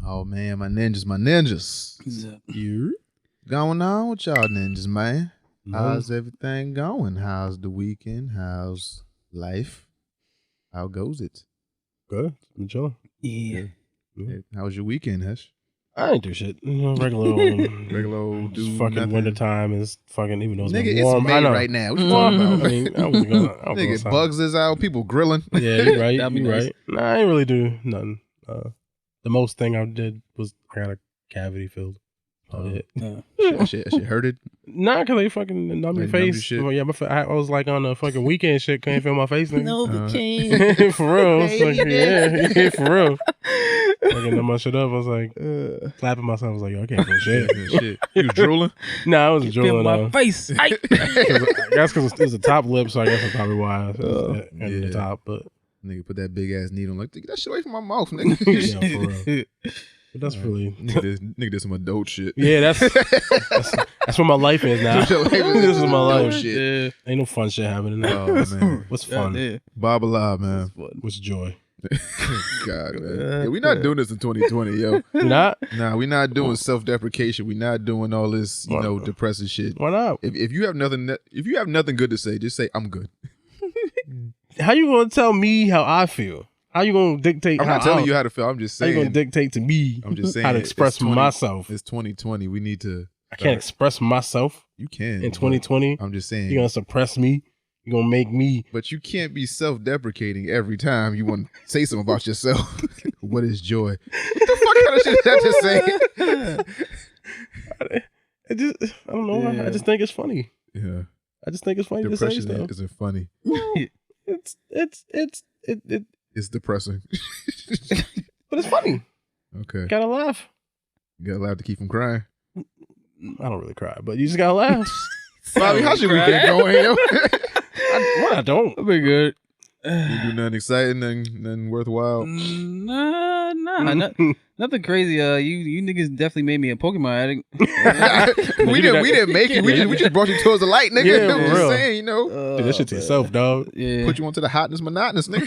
Oh man, my ninjas. You Going on with y'all ninjas, man? No. How's everything going? How's the weekend? How's life? How goes it? good? I'm chilling. Yeah. Hey, how was your weekend, Hesh? I ain't do shit. Regular Old just dude, fucking nothing. wintertime is fucking, even though it's Nigga, been warm. it's I May know. right now. What you Well, talking I about? mean, I wasn't going. Nigga, bugs is out. People grilling. Yeah, you right. That'd be You nice. right. Nah, I ain't really do nothing. The most thing I did was I got a cavity filled. Shit hurted. Nah, cause they fucking numb your Like, numb your face. shit? Well, yeah, I was like on the fucking weekend shit. Couldn't feel my face. Nigga. No, we can't. For real. It's like, Baby. yeah, for real. Fucking numb my shit up. I was like slapping myself. I was like, yo, I can't feel shit. Shit. You was drooling? Nah, I wasn't Feel drooling. my face. I guess because it's the top lip, so I guess that's probably why it's at yeah. the top. But Nigga put that big ass needle. Like, get that shit away from my mouth, nigga. yeah, for real. But that's really nigga did some adult shit. yeah. That's what my life is now. Your life is This is my adult life. shit. Ain't no fun shit happening now. Oh man, What's fun? Yeah. Bob alive, man. What's joy? God, man. Yeah, we not doing this in 2020, yo. You not? Nah, we not doing self-deprecation. We not doing all this, depressing shit. Why not? If you have nothing good to say, just say I'm good. How you gonna tell me how I feel? How you gonna dictate? I'm not telling you how to feel. I'm just How you saying. gonna dictate to me? I'm just saying how to it's express 20 myself. It's 2020. We need to. I can't express myself You can in 2020. I'm just saying. You gonna suppress me? You gonna make me? But you can't be self-deprecating every time you want to say something about yourself. What is joy? What the fuck kind of shit is that to say? I don't know. Yeah. I just think it's funny. Yeah. I just think it's funny to say Depression stuff. isn't funny. It's It's depressing. but it's funny. Okay. Gotta laugh. You gotta laugh to keep from crying. I don't really cry, but you just gotta laugh. Bobby, how's your weekend going, yo? I don't. That'd be good. You do nothing exciting, nothing worthwhile. Nah, nothing crazy. You niggas definitely made me a Pokemon addict. we didn't make you. We just brought you towards the light, nigga. Yeah, I'm for just real. saying, Do that shit to yourself, dog. Yeah. put you onto the hotness monotonous, nigga.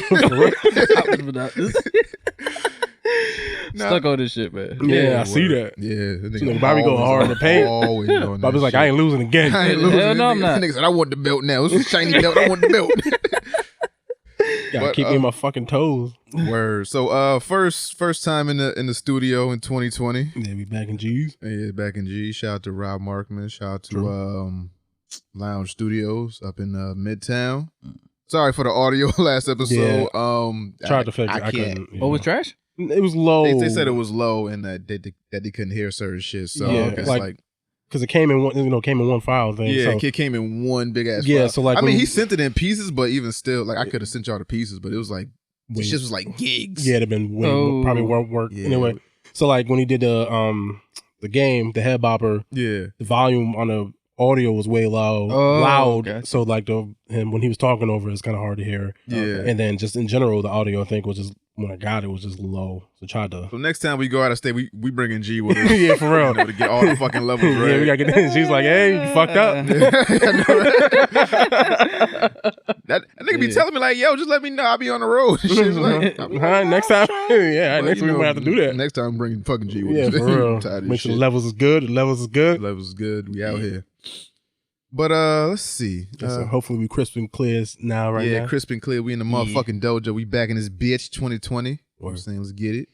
Stuck on this shit, man. Yeah, I see that. Yeah, that Nigga, Bobby going hard in the paint. Always doing that Bobby's like, shit. I ain't losing again. I ain't losing. Hell no, I'm Nigga- not. Nigga said, I want the belt now. This is a shiny belt. I want the belt. Gotta But, keep me on my fucking toes. Word. So, first time in the studio in 2020. Yeah, we back in G's. Yeah, back in G. Shout out to Rob Markman. Shout out to Lounge Studios up in Midtown. Sorry for the audio last episode. Tried to fix it. I can't. couldn't. What was trash? It was low. They said it was low and that they couldn't hear certain shit. So Yeah, it's like, because it came in one file thing. yeah, so. it came in one big ass. Yeah, file. so, like, I mean, when- he sent it in pieces, but even still, like I could have sent y'all the pieces, but it was like Wait. this shit was like gigs. Yeah, it'd been way, probably won't work Yeah. anyway. So like when he did the game, the head bopper, yeah. the volume on the audio was way loud. Okay. So like him when he was talking over, it's kind of hard to hear. Yeah. And then just in general, the audio I think was just when I got it was just low. So tried to. So next time we go out of state, we bring in G with us. Yeah, for real. To get all the fucking levels right. Yeah, we gotta get in. She's like, "Hey, you fucked up." That nigga be telling me like, "Yo, just let me know. I'll be on the road." Shit's like, All right, next time, yeah, next week we might have to do that. Next time, I'm bringing fucking G with Yeah, us. for real. I'm tired of Make this sure the shit. levels is good. The levels is good. Levels good. We out here. But let's see. So hopefully we crisp and clear now. Right yeah, now. crisp and clear. We in the motherfucking dojo. We back in this bitch 2020. You know what I'm saying? Let's get it.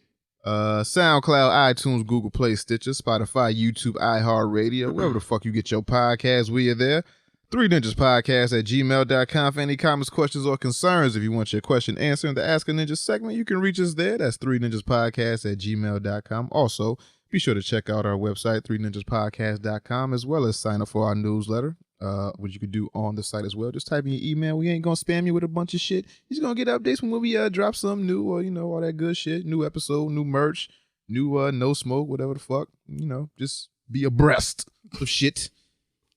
SoundCloud, iTunes, Google Play, Stitcher, Spotify, YouTube, iHeartRadio, wherever the fuck you get your podcast, we are there. 3ninjaspodcast@gmail.com for any comments, questions, or concerns. If you want your question answered in the Ask a Ninja segment, you can reach us there. That's 3ninjaspodcast@gmail.com. Also, be sure to check out our website, 3ninjaspodcast.com, as well as sign up for our newsletter, which you can do on the site as well. Just type in your email. We ain't going to spam you with a bunch of shit. You're just going to get updates when we drop something new or, all that good shit. New episode, new merch, new no smoke, whatever the fuck. Just be abreast of shit.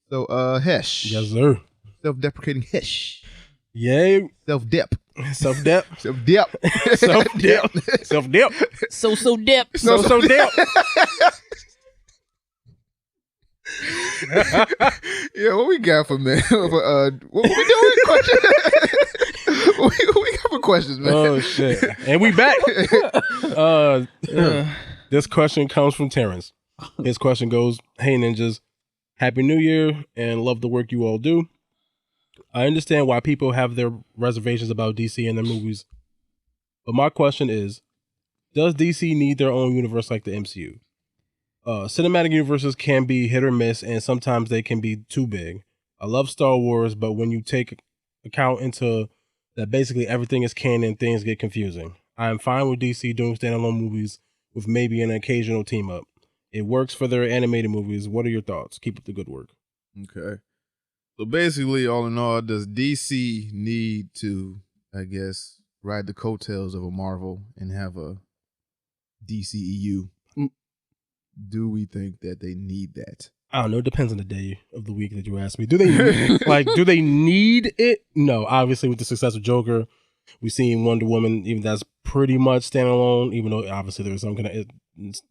So, Hesh. Yes, sir. Self-deprecating Hesh. Yay. Self-dep. Self-dep. Self-dep. Self-dep. Self-dep. So dep. So-dep. Yeah, what we got for man? What we doing? Questions? what we got for questions, man? Oh shit! And we back. This question comes from Terrence. His question goes, "Hey ninjas, Happy New Year and love the work you all do. I understand why people have their reservations about DC and their movies, but my question is, does DC need their own universe like the MCU? Cinematic universes can be hit or miss, and sometimes they can be too big. I love Star Wars, but when you take account into that basically everything is canon, things get confusing. I am fine with DC doing standalone movies with maybe an occasional team up. It works for their animated movies. What are your thoughts? Keep up the good work." Okay. So basically, all in all, does DC need to, I guess, ride the coattails of a Marvel and have a DCEU? Do we think that they need that? I don't know. It depends on the day of the week that you ask me. Do they do they need it? No. Obviously, with the success of Joker, we've seen Wonder Woman, even that's pretty much standalone, even though obviously there was some kind of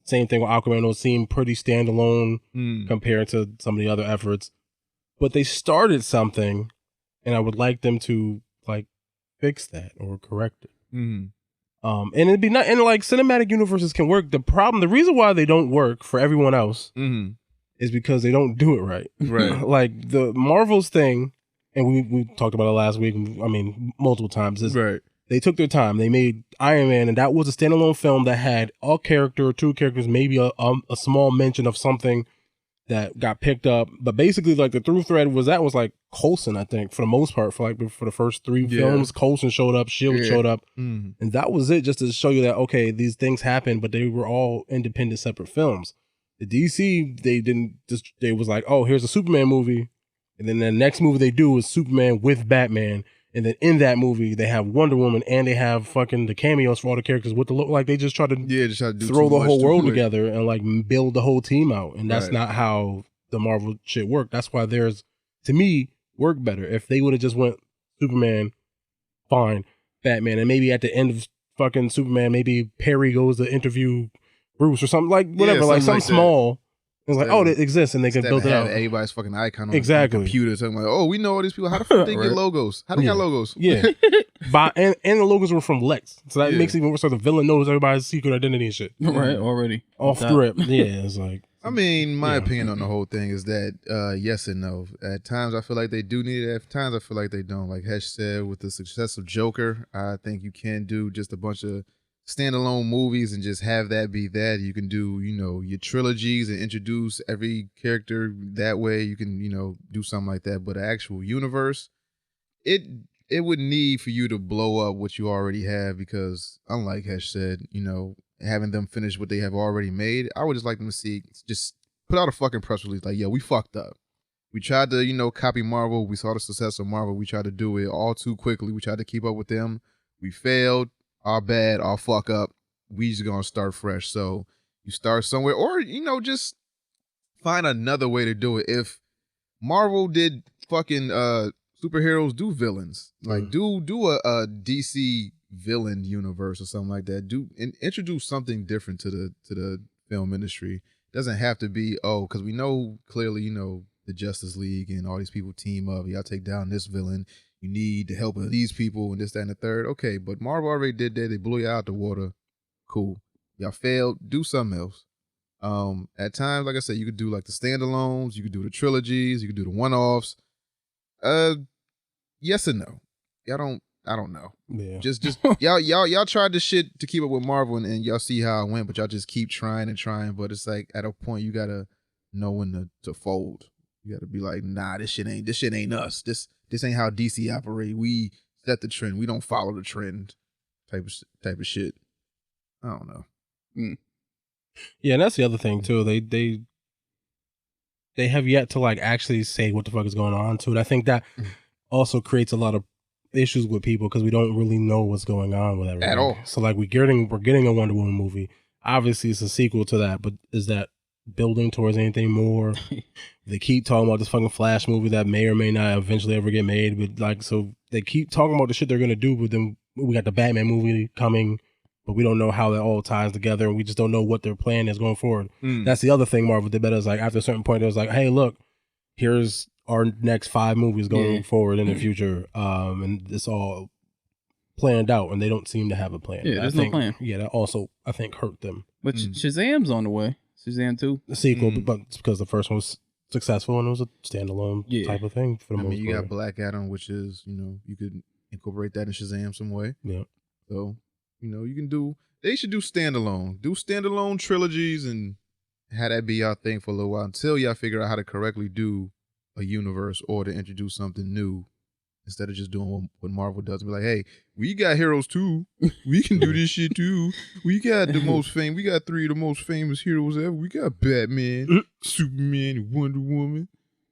same thing with Aquaman. It seemed pretty standalone compared to some of the other efforts. But they started something, and I would like them to like fix that or correct it. And it'd be not, and like cinematic universes can work. The reason why they don't work for everyone else is because they don't do it right. Right. Like the Marvel's thing, and we talked about it last week. I mean, multiple times. Is right. They took their time. They made Iron Man, and that was a standalone film that had a character or two characters, maybe a small mention of something that got picked up. But basically, like the through thread was like Coulson, I think, for the most part, for the first three films. Coulson showed up, Shield showed up, and that was it, just to show you that okay, these things happened, but they were all independent, separate films. The DC, they was like, oh, here's a Superman movie, and then the next movie they do is Superman with Batman. And then in that movie, they have Wonder Woman and they have fucking the cameos for all the characters with the look. Like they just try to do throw the whole world together and like build the whole team out. And that's not how the Marvel shit worked. That's why theirs, to me, work better. If they would have just went Superman, fine, Batman, and maybe at the end of fucking Superman, maybe Perry goes to interview Bruce or something, like whatever, like something small. It's like, oh, it exists, and they can build it out. Everybody's fucking icon on the computer. So I'm like, oh, we know all these people. How the fuck they get logos? How they got logos? Yeah. And the logos were from Lex. So that makes it even worse. So the villain knows everybody's secret identity and shit. Right, already. Off the rip. Yeah, it's like. I mean, my opinion on the whole thing is that yes and no. At times, I feel like they do need it. At times, I feel like they don't. Like Hesh said, with the success of Joker, I think you can do just a bunch of standalone movies and just have that be that. You can do, your trilogies and introduce every character that way. You can, do something like that. But an actual universe, it would need for you to blow up what you already have, because unlike Hesh said, having them finish what they have already made, I would just like them to just put out a fucking press release like, yeah, we fucked up. We tried to, copy Marvel. We saw the success of Marvel. We tried to do it all too quickly. We tried to keep up with them. We failed. Our bad, our fuck up. We just gonna start fresh. So you start somewhere, or just find another way to do it. If Marvel did fucking superheroes, do villains, like do a DC villain universe or something like that. Introduce something different to the film industry. It doesn't have to be because we know clearly the Justice League and all these people team up. Y'all take down this villain. You need the help of these people and this, that, and the third. Okay, but Marvel already did that. They blew you out the water. Cool. Y'all failed. Do something else. At times, like I said, you could do like the standalones. You could do the trilogies. You could do the one-offs. Yes and no. I don't know. Yeah. Just y'all tried this shit to keep up with Marvel and y'all see how it went, but y'all just keep trying and trying. But it's like at a point you gotta know when to fold. You gotta be like, nah, this shit ain't us. This ain't how DC operate. We set the trend. We don't follow the trend. Type of shit. I don't know. Yeah, and that's the other thing too. They have yet to like actually say what the fuck is going on to it. I think that also creates a lot of issues with people because we don't really know what's going on with everything at all. So like we're getting a Wonder Woman movie. Obviously, it's a sequel to that, but is that building towards anything more? They keep talking about this fucking Flash movie that may or may not eventually ever get made, but like, so they keep talking about the shit they're gonna do, but then we got the Batman movie coming, but we don't know how that all ties together, and we just don't know what their plan is going forward. That's the other thing Marvel did better, is like after a certain point it was like, hey, look, here's our next 5 movies going forward in the future, and it's all planned out, and they don't seem to have a plan. Yeah, there's no plan. Yeah, that also I think hurt them. But Shazam's on the way. Shazam 2. The sequel, but it's because the first one was successful and it was a standalone type of thing for the most part. You got Black Adam, which is, you could incorporate that in Shazam some way. Yeah. So, you can they should do standalone. Do standalone trilogies and have that be y'all thing for a little while until y'all figure out how to correctly do a universe or to introduce something new instead of just doing what Marvel does and be like, hey, we got heroes too. We can do this shit too. We got we got 3 of the most famous heroes ever. We got Batman, Superman, and Wonder Woman.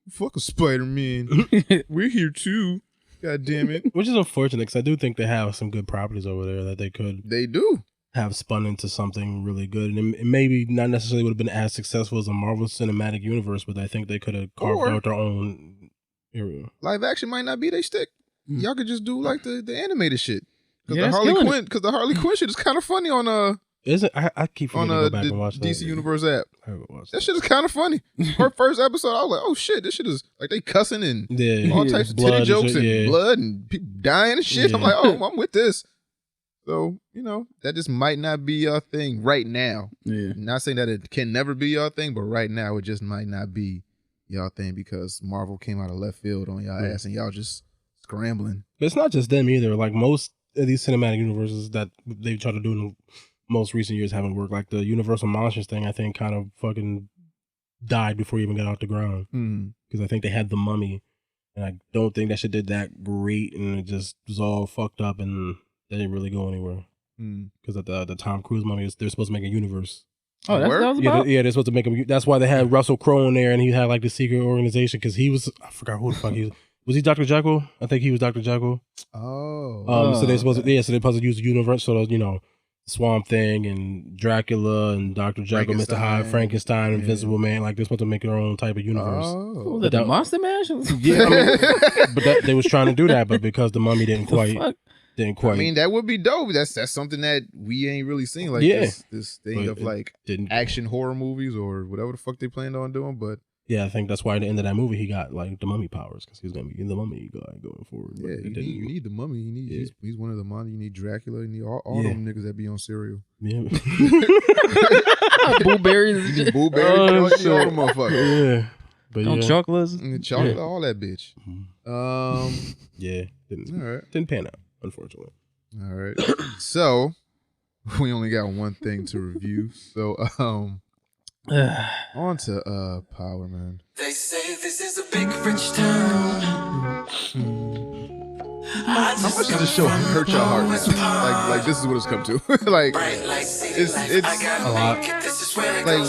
Fuck a Spider-Man. We're here too. God damn it. Which is unfortunate because I do think they have some good properties over there that they do have spun into something really good. And it maybe not necessarily would have been as successful as a Marvel Cinematic Universe, but I think they could have carved out their own area. Live action might not be they stick. Y'all could just do like the animated shit. Because the Harley Quinn shit is kind of funny on Is it? I keep forgetting to go back and watch DC that. Universe app. That shit is kind of funny. Her first episode, I was like, oh shit, this shit is like they cussing and all types of titty jokes and blood and people dying and shit. I'm like, oh, I'm with this. So, that just might not be your thing right now. Yeah. Not saying that it can never be your thing, but right now it just might not be y'all thing because Marvel came out of left field on y'all ass and y'all just scrambling. But it's not just them either. Like most of these cinematic universes that they've tried to do in the most recent years haven't worked. Like the Universal Monsters thing, I think kind of fucking died before it even got off the ground. Because I think they had The Mummy and I don't think that shit did that great and it just was all fucked up and they didn't really go anywhere. Because at the Tom Cruise Mummy, they're supposed to make a universe. Oh, that's what that was about? Yeah, they're supposed to make him. That's why they had Russell Crowe in there, and he had like the secret organization because he was. I forgot who the fuck he was. Was he Dr. Jekyll? I think he was Dr. Jekyll. So they're supposed to. Yeah, so they're supposed to use the universe. So Swamp Thing and Dracula and Dr. Jekyll, Mr. Hyde, Frankenstein, Invisible Man. Like they're supposed to make their own type of universe. Was that the Monster Mash? Yeah, but they was trying to do that, but because the Mummy didn't quite. I mean, that would be dope. That's something that we ain't really seen. Like this thing of like action horror movies or whatever the fuck they planned on doing. But yeah, I think that's why at the end of that movie he got like the Mummy powers because he's gonna be in the Mummy guy going forward. Yeah, you need the Mummy. You need he's one of the money. You need Dracula. You need all them niggas that be on cereal. Yeah, blueberries. You need blueberries. All them motherfuckers. Yeah. But chocolates, chocolate, all that bitch. Didn't pan out. Unfortunately. All right. So we only got one thing to review. So on to Power, man. They say this is a big rich town. How much does this show hurt your heart, man? Like this is what it's come to. Like it's a lot. Like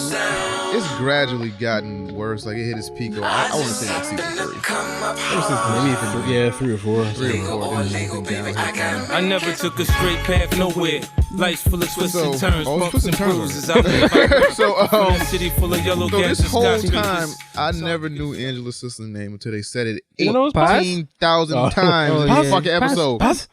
it's gradually gotten worse. Like it hit its peak. I want to say like season 3. Maybe 3 or 4. 3 or 4. I never took a straight path nowhere. Life's full of twists and turns, bumps and bruises. City full of yellow gas. This whole time, I never knew Angela's sister's name until they said it 18,000 times in the fucking episode. Paz.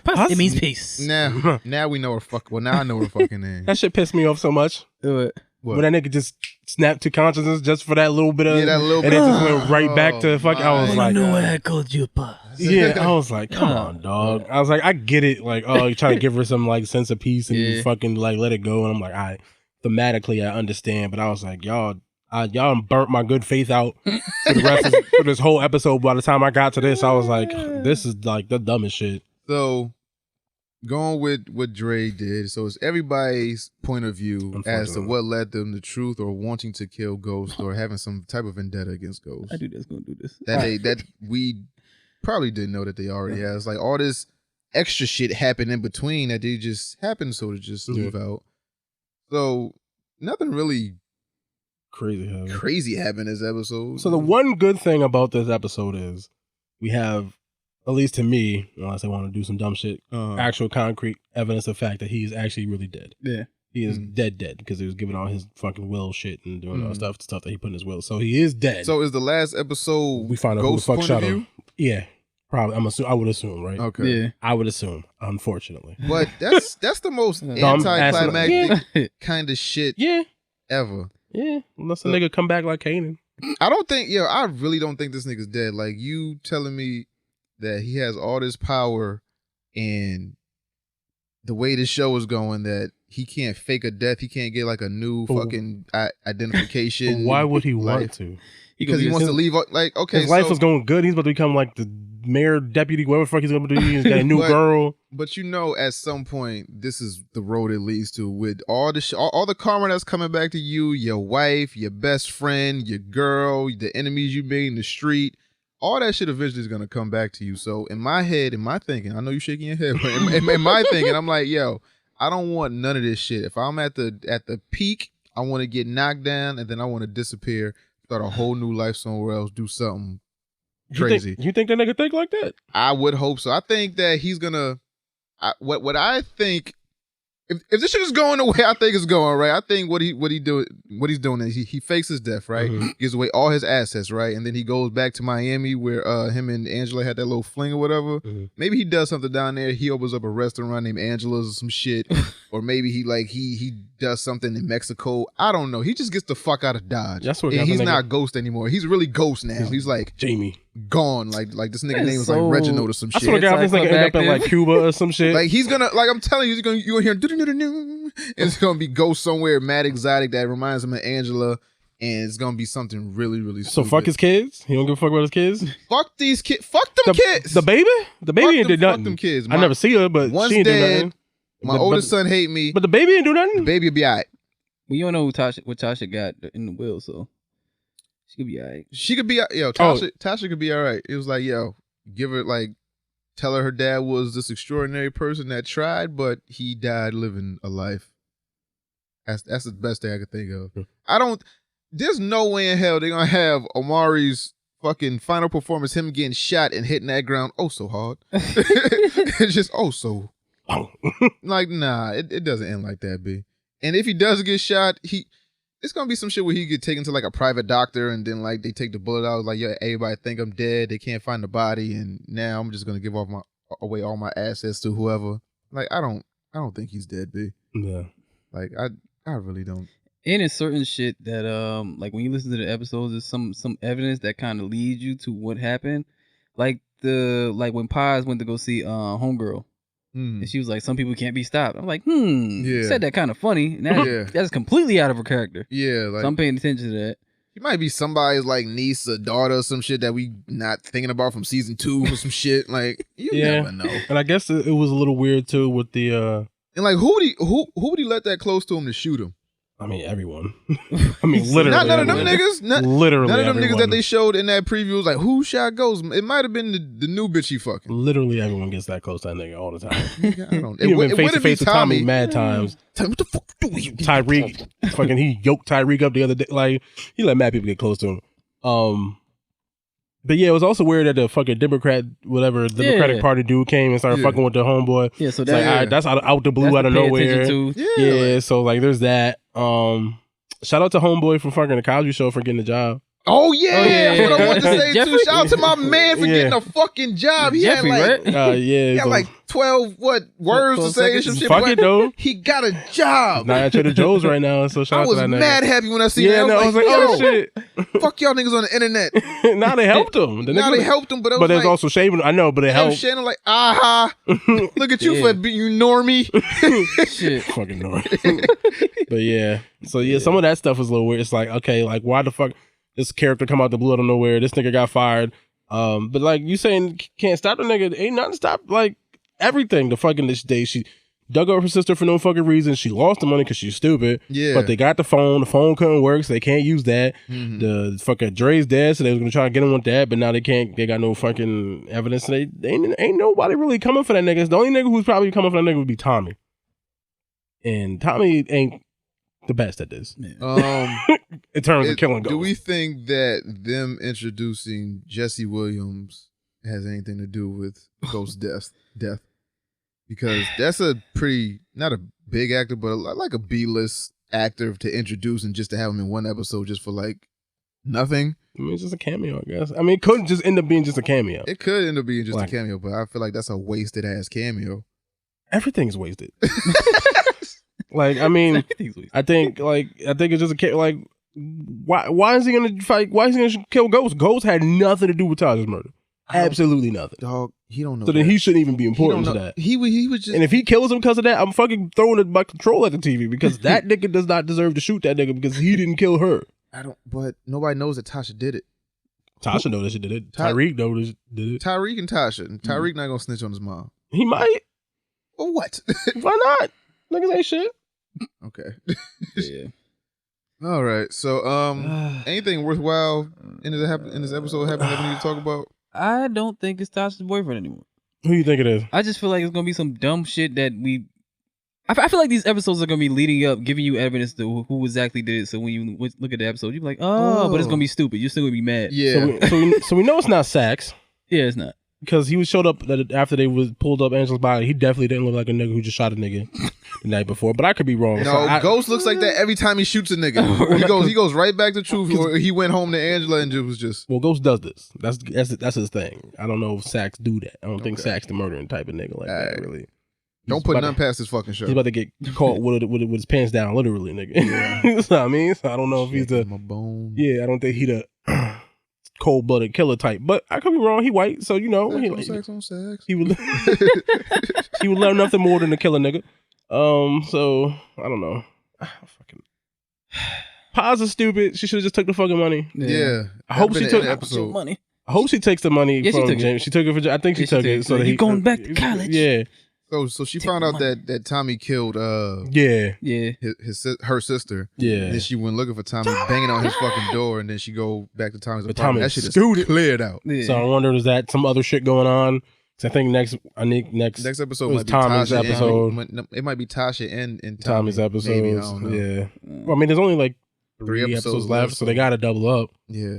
It means peace. Now we know her now I know her fucking name. That shit pissed me off so much. Do it. What? When that nigga just snapped to consciousness just for that little bit of, that little and bit. it just went right back to fuck. I was like, know I called you Paz. Yeah, I was like, come on, dog. I was like, I get it. Like, oh, you're trying to give her some like sense of peace and you fucking like let it go. And I'm like, thematically I understand, but I was like, y'all burnt my good faith out for the rest of for this whole episode. By the time I got to this, I was like, this is like the dumbest shit. So going with what Dre did, so it's everybody's point of view as to what led them to truth or wanting to kill Ghost or having some type of vendetta against Ghost. I do this, gonna do this. That we probably didn't know that they already had. It's like all this extra shit happened in between that they just happened to just leave out. So nothing really crazy happened this episode. So the one good thing about this episode is we have, at least to me, unless I want to do some dumb shit, actual concrete evidence of fact that he's actually really dead. Yeah. He is dead because he was giving all his fucking will shit and doing all stuff that he put in his will. So he is dead. So is the last episode we find out Ghost who the fuck shot point of him? Yeah. Probably. I would assume, right? Okay. Yeah. I would assume, unfortunately. But that's the most anticlimactic kind of shit ever. Yeah. Unless a nigga come back like Kanan. I really don't think this nigga's dead. Like you telling me that he has all this power and the way this show is going, that he can't fake a death. He can't get like a new fucking identification. Why would he want to? Because he wants to leave. Like, okay, his life was going good. He's about to become like the mayor, deputy, whatever the fuck he's going to do. He's got a new girl. But at some point, this is the road it leads to, with all the karma that's coming back to you, your wife, your best friend, your girl, the enemies you made in the street. All that shit eventually is going to come back to you. So in my head, in my thinking, I know you're shaking your head, but in my thinking, I'm like, yo, I don't want none of this shit. If I'm at the peak, I want to get knocked down, and then I want to disappear, start a whole new life somewhere else, do something crazy. You think that nigga think like that? I would hope so. I think that he's gonna. What I think, if this shit is going the way I think it's going, right? I think what he's doing is he fakes his death, right? Mm-hmm. Gives away all his assets, right? And then he goes back to Miami where him and Angela had that little fling or whatever. Mm-hmm. Maybe he does something down there. He opens up a restaurant named Angela's or some shit, or maybe he does something in Mexico. I don't know. He just gets the fuck out of Dodge. That's what he's not Ghost anymore. He's really Ghost now. He's like Jamie. Gone. Like this nigga name was like Reginald or some shit. I swear to God, this nigga end up in like Cuba or some shit. Like he's gonna, like I'm telling you, you're gonna hear and it's gonna be Ghost somewhere mad exotic that reminds him of Angela, and it's gonna be something really, really stupid. So fuck his kids? He don't give a fuck about his kids? Fuck these kids. Fuck them kids. The baby? The baby ain't did nothing. Fuck them kids. I never see her, but she ain't do nothing. My oldest son hate me. But the baby ain't do nothing? The baby will be alright. Well, you don't know what Tasha got in the will, so she could be alright. She could be, Tasha could be alright. It was like, yo, give her, like, tell her dad was this extraordinary person that tried, but he died living a life. That's the best thing I could think of. There's no way in hell they're gonna have Omari's fucking final performance, him getting shot and hitting that ground so hard. It's just so like, nah, it doesn't end like that, B. And if he does get shot, it's gonna be some shit where he get taken to like a private doctor, and then like they take the bullet out, like, yeah, everybody think I'm dead, they can't find the body, and now I'm just gonna give away all my assets to whoever. Like, I don't think he's dead, B. Yeah. Like I really don't. And it's certain shit that like when you listen to the episodes, there's some evidence that kind of leads you to what happened. Like when Paz went to go see Homegirl. And she was like, some people can't be stopped. I'm like, yeah. Said that kind of funny. Now that's completely out of her character. Yeah, like, so I'm paying attention to that. She might be somebody's like niece or daughter or some shit that we not thinking about from season 2 or some shit. Like, you never know. And I guess it was a little weird too with the and like who would he let that close to him to shoot him? I mean, everyone. I mean, literally. None of them niggas. Literally. None of them everyone. Niggas that they showed in that preview was like, who shot Ghost? It might have been the new bitch he fucking. Literally everyone gets that close to that nigga all the time. I don't know. He went face to face with Tommy mad times. What the fuck do you? Tyreek. Fucking, he yoked Tyreek up the other day. Like, he let mad people get close to him. But yeah, it was also weird that the fucking Democratic Party dude came and started fucking with the homeboy. Yeah, so that's out the blue, out of nowhere. Yeah, so like there's that. Shout out to homeboy from fucking the Cosby Show for getting a job. Oh yeah, that's what I wanted to say too. Shout out to my man for getting a fucking job. He Jeffrey, had like, he had like 12 words to say and some shit. Fuck it though. He got a job. Not at Trader Joe's right now, so shout out to that nigga. I was mad happy when I seen that. I was like, oh shit. Fuck y'all niggas on the internet. Now they helped him. They helped him, but there's like, also shaming. I know, but it helped. Shannon like, aha. Look at you for being you normie. Shit. Fucking normie. But yeah. So yeah, some of that stuff was a little weird. It's like, okay, like why the fuck this character come out the blue out of nowhere? This nigga got fired. But like you saying can't stop the nigga. Ain't nothing stop like everything. The fucking this day she dug up her sister for no fucking reason. She lost the money because she's stupid. Yeah. But they got the phone. The phone couldn't work, so they can't use that. Mm-hmm. The fucking Dre's dead, so they was gonna try to get him with that, but now they can't. They got no fucking evidence. So they ain't nobody really coming for that nigga. The only nigga who's probably coming for that nigga would be Tommy. And Tommy ain't the best at this. In terms of killing ghosts. Do we think that them introducing Jesse Williams has anything to do with Ghost's death? Because that's a pretty, not a big actor, but like a B-list actor to introduce and just to have him in one episode just for like nothing. I mean, it's just a cameo, I guess. I mean, it couldn't just end up being just a cameo. It could end up being just a cameo, but I feel like that's a wasted ass cameo. Everything's wasted. Like, I mean, I think it's just a like. Why is he gonna fight? Why is he gonna kill Ghost? Ghost had nothing to do with Tasha's murder. absolutely nothing. Dog, he don't know. So then he shouldn't even be important to that. He was just. And if he kills him because of that, I'm fucking throwing my control at the TV because that nigga does not deserve to shoot that nigga because he didn't kill her. But nobody knows that Tasha did it. Tasha knows that she did it. Tyreek knows that she did it. Tyreek and Tasha. And Tyreek not gonna snitch on his mom. He might. Well, what? Why not? Niggas ain't shit. Okay. Yeah. All right. So, anything worthwhile in this episode happened that we need to talk about? I don't think it's Tasha's boyfriend anymore. Who you think it is? I just feel like it's gonna be some dumb shit that we. I feel like these episodes are gonna be leading up, giving you evidence to who exactly did it. So when you look at the episode, you're like, but it's gonna be stupid. You're still gonna be mad. Yeah. So we know it's not Sax. Yeah, it's not. Because he was showed up after they was pulled up Angela's body. He definitely didn't look like a nigga who just shot a nigga the night before. But I could be wrong. No, Ghost looks like that every time he shoots a nigga. He goes right back to truth. Or he went home to Angela and it was just. Well, Ghost does this. That's his thing. I don't know if Sax do that. I don't think Sax the murdering type of nigga like that. Really. Don't put none past his fucking show. He's about to get caught with his pants down, literally, nigga. Yeah. You know what I mean? So I don't know if he's the. My bone. Yeah, I don't think he the. Cold-blooded killer type, but I could be wrong. He white, so you know sex on sex. He would he would love nothing more than a killer nigga. So I don't know. Fucking Paz is stupid. She should have just took the fucking money. Yeah. I hope she took episode money. I hope she takes the money from she took James. She took it for. I think she took it. So he going back to college. Yeah. So she found out that Tommy killed her sister. Yeah. And then she went looking for Tommy, banging on his fucking door, and then she go back to Tommy's apartment. Tommy that shit is cleared out. Yeah. So I wonder, is that some other shit going on? Because I think next episode might be Tommy's Tasha episode. It might be Tasha and Tommy's episode. Maybe, I don't know. Yeah. Well, I mean, there's only like 3 episodes left, so they got to double up. Yeah.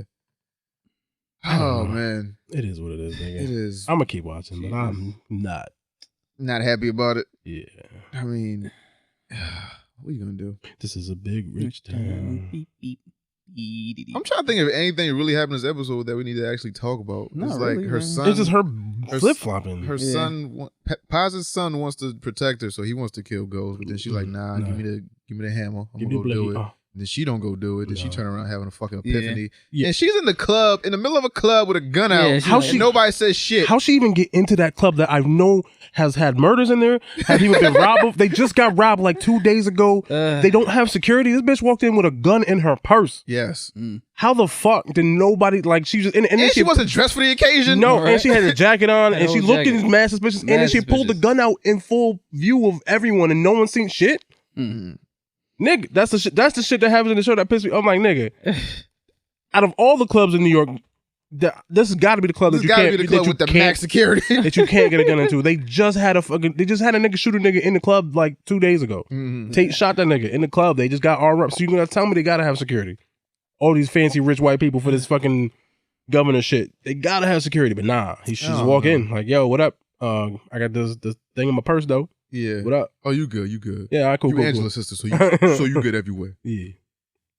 Oh man, it is what it is, nigga. It is. I'm gonna keep watching, but I'm not happy about it. Yeah. I mean, what are you gonna do? This is a big rich town. I'm trying to think if anything really happened in this episode that we need to actually talk about. Not it's really, like her man. son. It's just her flip flopping. Her son, Paz's son, wants to protect her, so he wants to kill Ghost. But then she's like, "Nah, give me the hammer. I'm gonna go do it." And then she don't go do it. Then she turn around having a fucking epiphany. Yeah. And she's in the club, in the middle of a club with a gun out. Nobody says shit. How she even get into that club that I know has had murders in there? Have even been robbed? They just got robbed like 2 days ago. They don't have security. This bitch walked in with a gun in her purse. Yes. How the fuck did nobody she was and she wasn't dressed for the occasion. No, and she had a jacket on and she looked mad suspicious. And then she pulled the gun out in full view of everyone and no one seen shit. Mm-hmm. Nigga, that's the shit that happens in the show that pissed me. I'm like, nigga, out of all the clubs in New York, this has got to be the club that you can't be the club with the max security that you can't get a gun into. They just had a nigga shoot a nigga in the club like 2 days ago. Tate shot that nigga in the club. They just got armed up. So you gonna tell me they gotta have security? All these fancy rich white people for this fucking governor shit, they gotta have security. But nah, he should just walk in like, yo, what up? I got this thing in my purse though. Yeah. What up? Oh, you good? You good? Yeah, I cool. You Angela's sister, so you good everywhere. Yeah.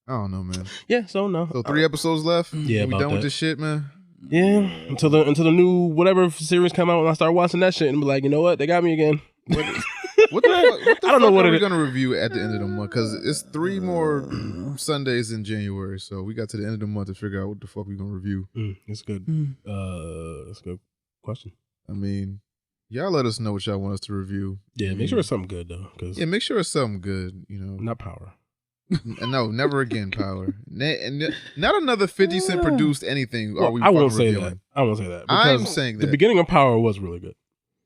I don't know, man. Yeah. So no. So 3 episodes left. Yeah. We done with this shit, man. Yeah. Until the new whatever series come out, and I start watching that shit and be like, you know what? They got me again. What the fuck? I don't know what we're gonna review at the end of the month because it's 3 more Sundays in January. So we got to the end of the month to figure out what the fuck we're gonna review. It's good. That's a good question. I mean, y'all let us know what y'all want us to review. Yeah, make sure it's something good though. Yeah, make sure it's something good. You know, not Power. No, never again Power. Not another 50 Cent produced anything. Well, I won't say that. I won't say that. I'm saying that the beginning of Power was really good.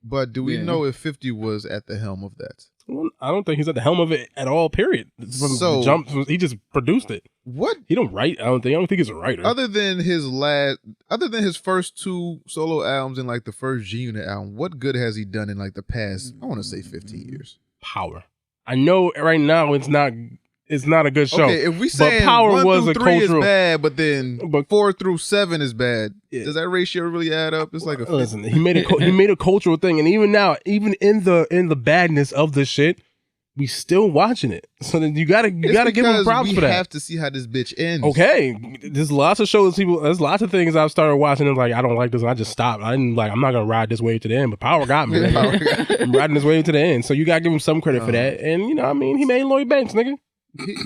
But do we know if 50 was at the helm of that? Well, I don't think he's at the helm of it at all. Period. From the jump, he just produced it. What? He don't write. I don't think he's a writer. Other than his first 2 solo albums and like the first G-Unit album, what good has he done in like the past? I want to say 15 years. Power. I know right now it's not a good show. Okay, if we say Power 1 through 3 is cultural bad, but then 4 through 7 is bad, does that ratio really add up? It's like listen. He made a cultural thing, and even now, even in the badness of the shit, we still watching it. So then you gotta give him props for that. We have to see how this bitch ends. Okay, there's lots of shows there's lots of things I've started watching and like I don't like this and I just stopped. I'm not gonna ride this wave to the end, but Power got me. I'm riding this wave to the end. So you gotta give him some credit for that. And you know, I mean, he made Lloyd Banks, nigga. He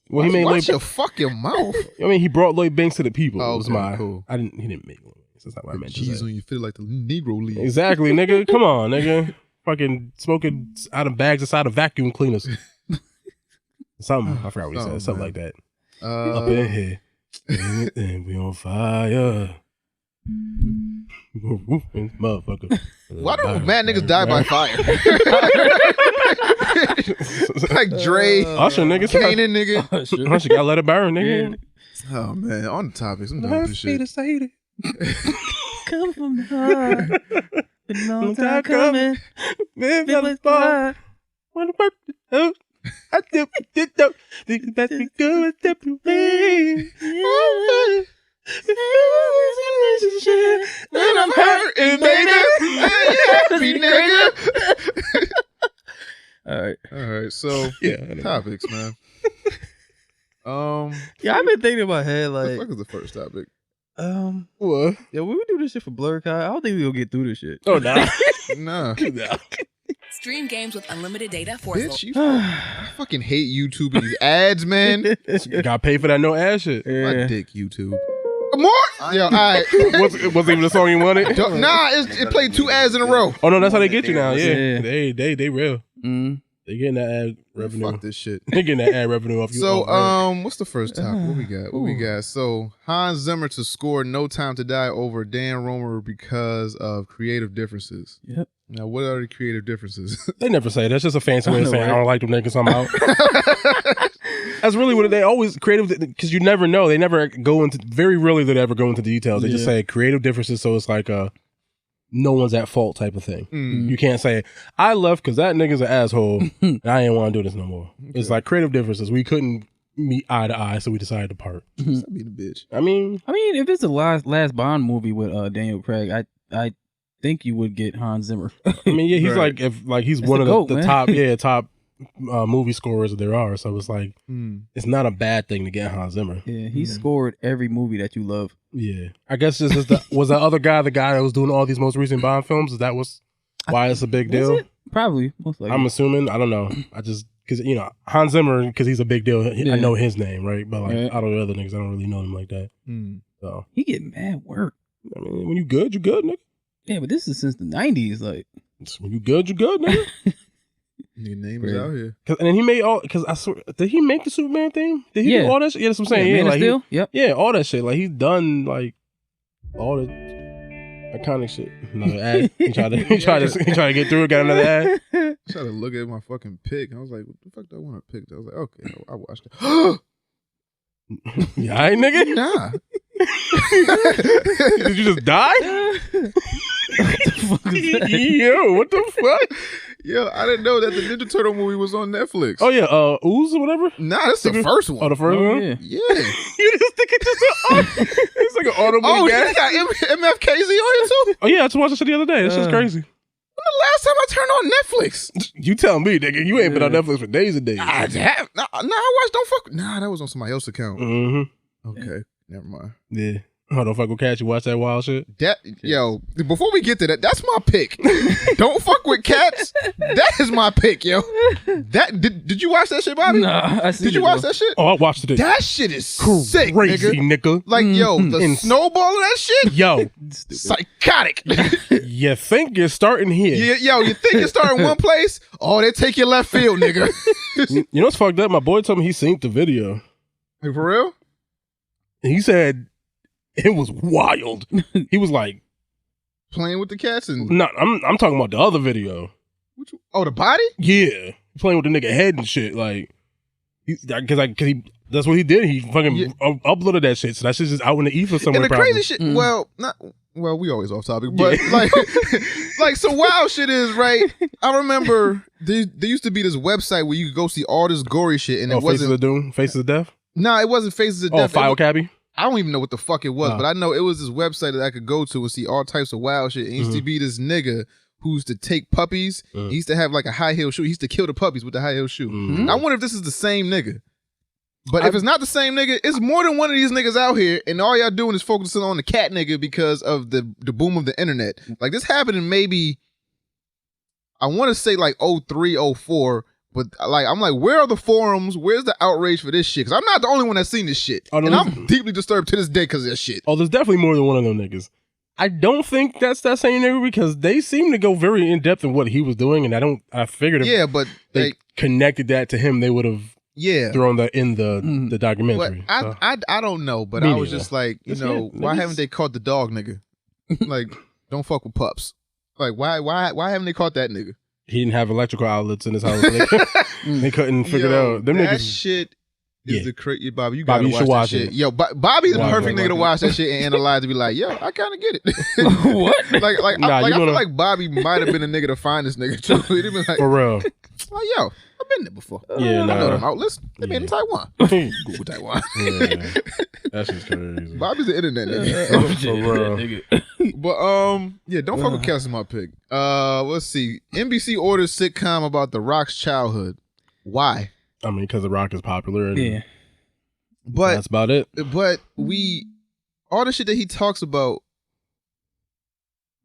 made Lloyd. Your fucking mouth. I mean, he brought Lloyd Banks to the people. Oh, okay, cool. He didn't make Lloyd. That's not what I meant to Cheese say. on you feel like the Negro League. Exactly, nigga. Come on, nigga. Fucking smoking out of bags inside of vacuum cleaners. Something. I forgot what he said. Something like that. Up in here. And we on fire. Motherfucker. Why do mad niggas die by fire? Like Dre, Usher, nigga. Kanan, nigga. Usher gotta let it burn, nigga. Oh man, on the topics, I'm done with this shit. Come from the heart. Been a long time coming. Been far. Wanna work it out. I do it though. Think that's me good step away. And I'm hurting, baby. Happy nigga. All right. So topics, man. Yeah, I've been thinking in my head What the like, fuck is the first topic? What? yeah, when we do this shit for Blur Kai, I don't think we gonna get through this shit. Oh, nah. Nah. Stream games with unlimited data for Bitch, I fucking hate YouTube and these ads, man. Gotta pay for that no ass shit. My dick, YouTube. More? Yo, all right. Wasn't even the song you wanted? Nah, it played 2 ads in a row. Oh, no, that's how they get you now. Yeah. Yeah. They real. Mm. They getting that ad revenue. Fuck this shit. They getting that ad revenue off you. So, what's the first topic? What we got? What we got? So, Hans Zimmer to score No Time to Die over Dan Romer because of creative differences. Yep. Now, what are the creative differences? They never say that. That's just a fancy way of saying right? I don't like them niggas, I'm out. That's really what they always creative, because you never know. They never go into, very rarely do they ever go into details. They just say creative differences, so it's like no one's at fault type of thing. You can't say I left because that nigga's an asshole and I didn't want to do this no more. Okay. It's like creative differences. We couldn't meet eye to eye, so we decided to part. Stop being a bitch. I mean, if it's the last Bond movie with Daniel Craig, I think you would get Hans Zimmer. I mean, yeah, he's Right. he's That's one the of GOAT, the man. top movie scorers there are. So it's like it's not a bad thing to get Hans Zimmer. Yeah, he scored every movie that you love. Yeah, I guess this is was that other guy the guy that was doing all these most recent Bond films? Is that why it's a big deal? Was it? Probably, most likely. I'm assuming. I don't know. I just because Hans Zimmer, because he's a big deal. I know his name, right? But like out of the other niggas, I don't really know him like that. So he get mad work. I mean, when you good, you good, nigga. Yeah, but this is since the 90s. Like, When you good, you good, nigga. Your name is out here. And then he made all, because I swear, did he make the Superman theme? Did he do all that shit? Yeah, that's what I'm saying. Man of like Steel? Yep. Yeah, all that shit. Like he's done like all the iconic shit. Another ad. He tried to get through it. Got another ad. I tried to look at my fucking pick. I was like, what the fuck do I want to pick? I was like, okay, I watched it. Yeah, all right, nigga. Nah. Did you just die? What the fuck is that? Yo, what the fuck? Yo, I didn't know that the Ninja Turtle movie was on Netflix. Oh yeah, Ooze or whatever. Nah, that's the first one. Oh, the first one. Yeah. Yeah. You just think it's just it's like an audible. Oh, gas. you got MFKZ on it too? Oh yeah, I just watched that shit the other day. That's just crazy. When the last time I turned on Netflix? You tell me, nigga. You ain't been on Netflix for days and days. I have. Nah, I watched Don't Fuck. Nah, that was on somebody else's account. Mm-hmm. Okay, never mind. Yeah. Oh, Don't Fuck with Cats. You watch that wild shit? Yo, before we get to that, that's my pick. Don't fuck with cats. That is my pick, yo. That did you watch that shit, Bobby? Nah, I Did you watch that shit? Oh, I watched it. That shit is sick, Crazy, nigga. nigga. Like, yo, the snowball of that shit, Yo, psychotic. you think you're starting here. Yo, you think you start in one place? Oh, they take your left field, nigga. You know what's fucked up? My boy told me he seen the video. Hey, for real? And he said it was wild. He was like, Playing with the cats and no, I'm talking about the other video. the body? Yeah. Playing with the nigga head and shit. Like, because that's what he did. He fucking uploaded that shit. So that shit's just out in the ether somewhere. And the crazy shit, well, we always off topic, but like some wild shit is, right? I remember there used to be this website where you could go see all this gory shit, and it Faces wasn't of Doom? Faces of Death? No, it wasn't Faces of Death. File Cabby? I don't even know what the fuck it was, but I know it was this website that I could go to and see all types of wild shit. And it used to be this nigga who used to take puppies. He used to have like a high heel shoe. He used to kill the puppies with the high heel shoe. I wonder if this is the same nigga. But if it's not the same nigga, it's more than one of these niggas out here, and all y'all doing is focusing on the cat nigga because of the boom of the internet. Like, this happened in maybe, I want to say like 03, 04, but like, I'm like, where are the forums? Where's the outrage for this shit? Because I'm not the only one that's seen this shit. Oh, no, and I'm deeply disturbed to this day because of this shit. Oh, there's definitely more than one of them niggas. I don't think that's that same nigga because they seem to go very in depth in what he was doing, and I figured if but they connected that to him, they would have thrown that in the documentary. But I don't know, but I was just like, why haven't they caught the dog nigga? Like, don't fuck with pups. Like, why haven't they caught that nigga? He didn't have electrical outlets in his house. They couldn't figure it out. Them that niggas, shit is the crazy. Bobby, you Bobby, gotta watch that shit. it. Yo, Bobby's the perfect nigga to watch that shit and analyze and be like, yo, I kind of get it. What? I feel like Bobby might have been a nigga to find this nigga too. He'd been like, for real. Like, yo, I've been there before. Yeah, I know them outlets. They made in Taiwan. Google Taiwan. Yeah, that's just crazy. Bobby's the internet nigga. For real. But don't fuck with Castle my pick. Let's see. NBC orders sitcom about The Rock's childhood. Why? I mean, because The Rock is popular. And but that's about it. But all the shit that he talks about.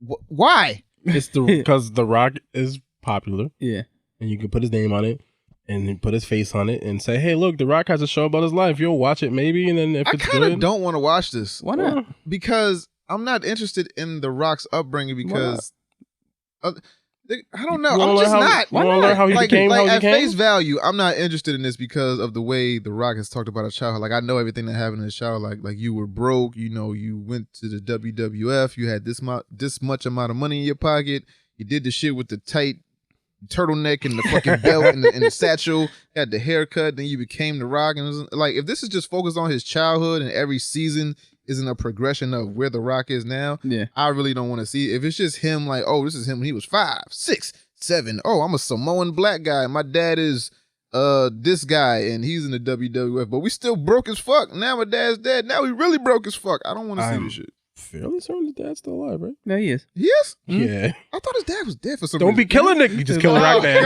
Why? It's because The Rock is popular. Yeah. And you can put his name on it and then put his face on it and say, hey, look, The Rock has a show about his life. You'll watch it maybe. And then if it's good. I kind of don't want to watch this. Why not? Because I'm not interested in The Rock's upbringing because I don't know. I'm just not. You want to learn how he became how he at became? face value, I'm not interested in this because of the way The Rock has talked about his childhood. Like, I know everything that happened in his childhood. Like you were broke. You went to the WWF. You had this much amount of money in your pocket. You did the shit with the tight turtleneck and the fucking belt and the satchel. Had the haircut. Then you became The Rock. And it was like, if this is just focused on his childhood and every season isn't a progression of where The Rock is now, I really don't want to see it. If it's just him, like, oh, this is him when he was 5, 6, 7. Oh, I'm a Samoan black guy. My dad is this guy and he's in the WWF, but we still broke as fuck. Now my dad's dead. Now we really broke as fuck. I don't want to see this shit. Fairly certain his dad's still alive, right? No, he is. He is? Yeah. I thought his dad was dead for some reason. Don't be killing Nick. You just kill Rock dad.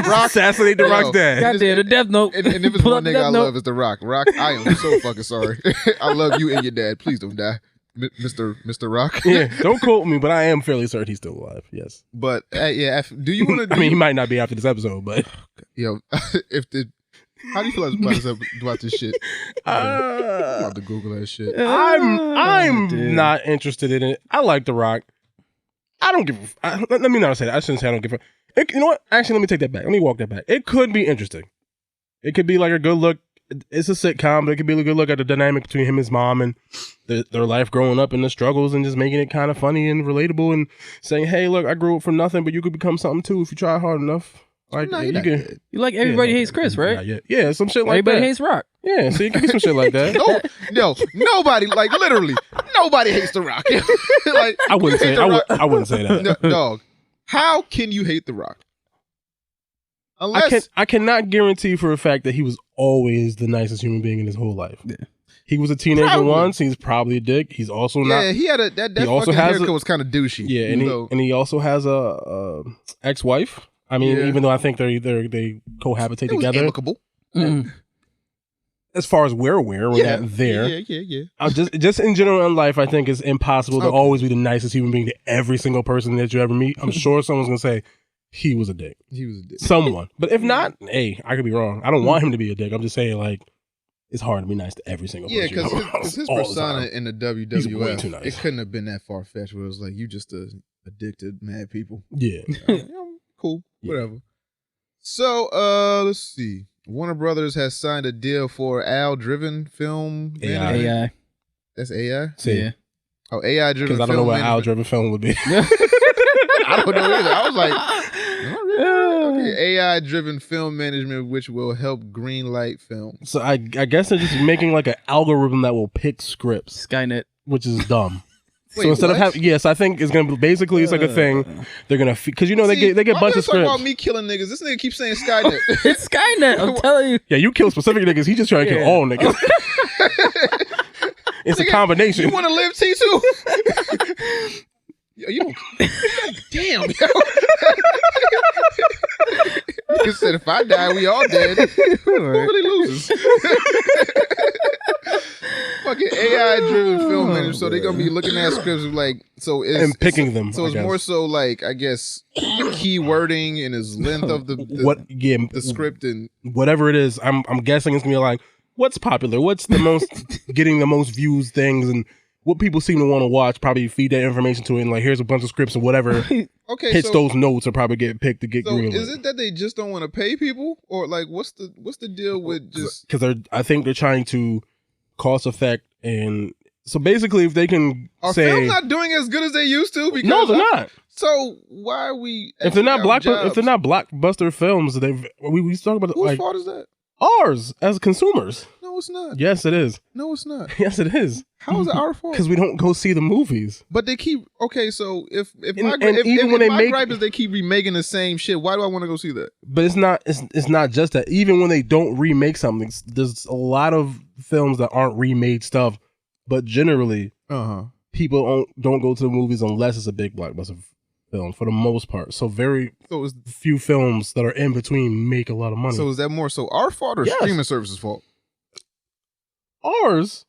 Rock, assassinate the Rock's dad. Goddamn, the Death Note. And if it's one nigga I love, it's The Rock. Rock, I am so fucking sorry. I love you and your dad. Please don't die. Mr. Rock. Yeah, don't quote me, but I am fairly certain he's still alive. Yes. But do you want to? I mean, he might not be after this episode, but how do you feel about this shit? I'm about to Google that shit. I'm not interested in it. I like The Rock. I don't give. Let me not say that. I shouldn't say I don't give. You know what? Actually, let me take that back. Let me walk that back. It could be interesting. It could be like a good look. It's a sitcom, but it could be a good look at the dynamic between him and his mom and their life growing up and the struggles and just making it kind of funny and relatable and saying, hey, look, I grew up from nothing, but you could become something too if you try hard enough. Like, no, you like Everybody Hates Chris, right? Yeah, some shit like Everybody that. Hates Rock. Yeah, so you can do some shit like that. No, nobody, like literally, nobody hates The Rock. Like, I wouldn't say that. No, dog, how can you hate The Rock? Unless I cannot guarantee for a fact that he was always the nicest human being in his whole life. Yeah. He was a teenager once. He's probably a dick. He's also not. Yeah, he had that fucking haircut was kind of douchey. Yeah, and he also has a ex-wife. I mean, even though I think they cohabitate together. Amicable. As far as we're aware, we're not there. Yeah. Just in general in life, I think it's impossible to always be the nicest human being to every single person that you ever meet. I'm sure someone's gonna say he was a dick. Someone, but if not, hey, I could be wrong. I don't want him to be a dick. I'm just saying, like, it's hard to be nice to every single person. Yeah, because his persona in the WWF, it couldn't have been that far fetched. Where it was like you just addicted mad people. Yeah. Cool. Whatever. So, let's see. Warner Brothers has signed a deal for Al-driven film. AI. That's AI? Yeah. Oh, AI-driven film. Because I don't know what Al-driven film would be. I don't know either. I was like, okay, AI-driven film management, which will help greenlight film. So I guess they're just making like an algorithm that will pick scripts. Skynet. Which is dumb. Wait, so instead of having, I think it's gonna be basically it's like a thing. They're gonna because they get a bunch of scripts. About me killing niggas. This nigga keeps saying Skynet. It's Skynet. I'm telling you. Yeah, you kill specific niggas. He just trying to kill all niggas. It's a combination. You want to live, T2? You don't. Damn. You said if I die, we all dead. Who really loses? Fucking AI-driven film managers, so they're gonna be looking at scripts like and picking them. So it's more so like I guess key wording and his length of the script and whatever it is. I'm guessing it's gonna be like what's popular, what's the most getting the most views things, and what people seem to want to watch, probably feed that information to it, and like here's a bunch of scripts and whatever hits those notes will probably get picked to get green. Is it that they just don't want to pay people, or like what's the deal with just? Because I think they're trying to cost effect, and so basically if they can say films not doing as good as they used to, because no, they're not. So why are we? If they're not blockbuster films, we talk about whose fault is that? Ours as consumers. No, it's not. Yes, it is. No, it's not. Yes, it is. How is it our fault? Because we don't go see the movies. But they keep so if when my gripe is they keep remaking the same shit, why do I want to go see that? But it's not just that. Even when they don't remake something, there's a lot of films that aren't remade stuff. But generally, people don't go to the movies unless it's a big blockbuster film for the most part. So few films that are in between make a lot of money. So is that more so our fault or streaming services fault? Ours,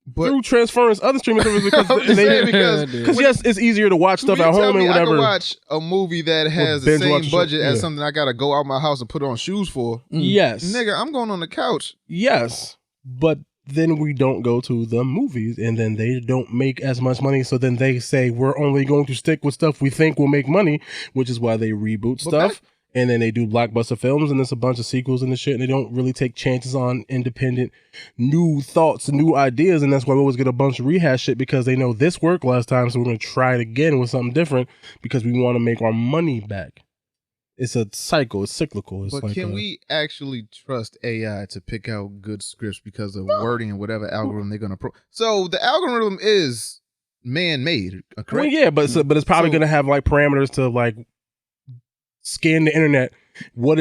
but through transference other streaming services because yes, it's easier to watch stuff at home and whatever. I can watch a movie that has the same budget as something I gotta go out my house and put on shoes for. Yes, nigga, I'm going on the couch. Yes, but then we don't go to the movies, and then they don't make as much money. So then they say we're only going to stick with stuff we think will make money, which is why they reboot stuff. And then they do blockbuster films, and there's a bunch of sequels and the shit, and they don't really take chances on independent new thoughts and new ideas. And that's why we always get a bunch of rehash shit, because they know this worked last time, so we're going to try it again with something different because we want to make our money back. It's a cycle. It's cyclical. It's but can we actually trust AI to pick out good scripts because of wording and whatever algorithm they're going to So the algorithm is man-made, correct? Well, yeah, but it's probably going to have like parameters to like scan the internet. What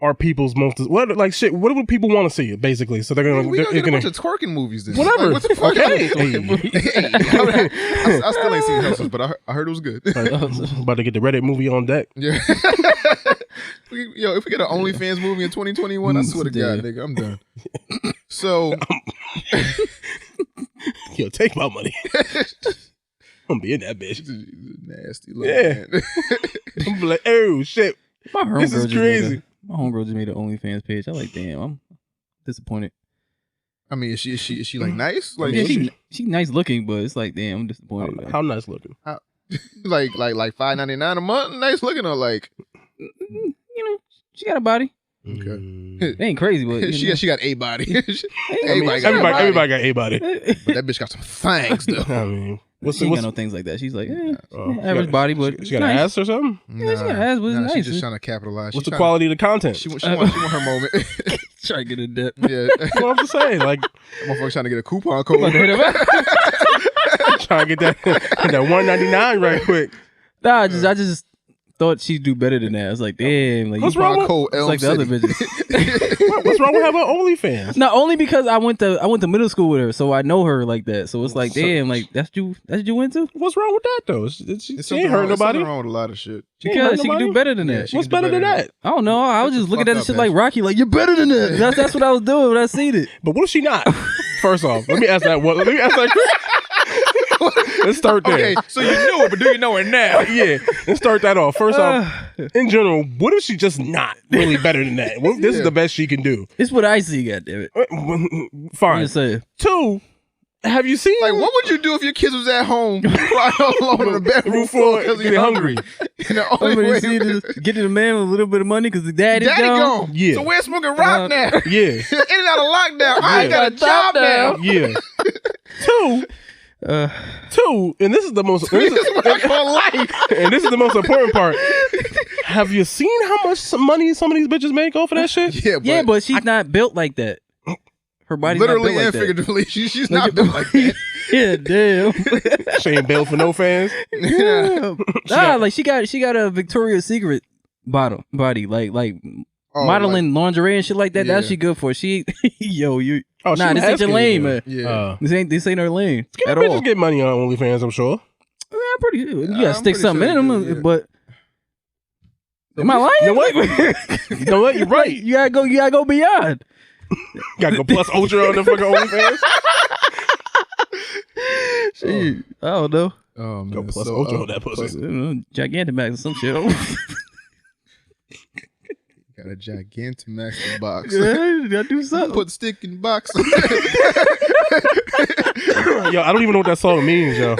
are people's most what do people want to see basically? So they're gonna get a bunch of twerking movies then. Whatever. Like, what the fuck? Okay. I still ain't seen Houses, but I heard it was good. About to get the Reddit movie on deck. Yeah. Yo, if we get an OnlyFans movie in 2021, I swear to God, nigga, I'm done. So, yo, take my money. I'm gonna be in that bitch. Nasty little man. I'm like, oh shit, this is crazy. My homegirl just made an OnlyFans page. I'm like, damn, I'm disappointed. I mean, is she like nice? Like, yeah, she nice looking, but it's like, damn, I'm disappointed. How nice looking? like $5.99 a month, nice looking, or like, you know, she got a body. Okay, it ain't crazy, but she got a body. Everybody got a body, but that bitch got some fangs though. I mean, she ain't got no things like that. She's like, average body, but she got an ass or something. Yeah, she got an ass, but it's nice. She's just trying to capitalize. What's the quality of the content? She want her moment. Try to get in debt. Yeah, what I'm saying, like, motherfucker trying to get a coupon code. Trying to get that $1.99 right quick. Nah, I just thought she'd do better than that. I was like, damn, like what's wrong with it's like the other bitches. What's wrong with having OnlyFans? Not only because I went to middle school with her, so I know her like that. So it's like, damn, like that's you into? What's wrong with that though? She ain't hurt nobody. There's wrong with a lot of shit. Because she can do better than that. What's better than that? I don't know. I was just looking at this shit like Rocky, like you're better than that. That's what I was doing when I seen it. But what if she not? First off, let me ask that. Let's start there. Okay, so you knew it, but do you know it now? Yeah, let's start that off. First off, in general, what if she just not really better than that? What if this is the best she can do? It's what I see, goddammit. Fine. Two, have you seen... Like, what would you do if your kids was at home crying alone on the bedroom floor because you're hungry? And the only way get to the man with a little bit of money because the daddy gone. Yeah. So we're smoking rock now. Yeah. In and out of lockdown. I ain't got a job now. Yeah. Two, and this is the most. This is what I call life. And this is the most important part. Have you seen how much money some of these bitches make off of that shit? Yeah, but she's not built like that. Her body's literally not built and like figuratively, she's not built like that. Yeah, damn. She ain't built for no fans. Yeah. Like she got a Victoria's Secret body, like modeling lingerie and shit like that. Yeah. That's she good for. She, yo, you. Oh, nah, this ain't your lane, man. Yeah, this ain't her lane at all. Bitches get money on OnlyFans, I'm sure. Yeah, pretty. You gotta stick something in them, but. Am I lying? You know what? You're right. You gotta go beyond. Gotta go plus ultra on the fucking OnlyFans. Shit, I don't know. Oh man, go plus ultra on that pussy. Gigantic max or some shit. Got a Gigantamax box. Yeah, gotta do something. Put the stick in the box. Yo, I don't even know what that song means, yo.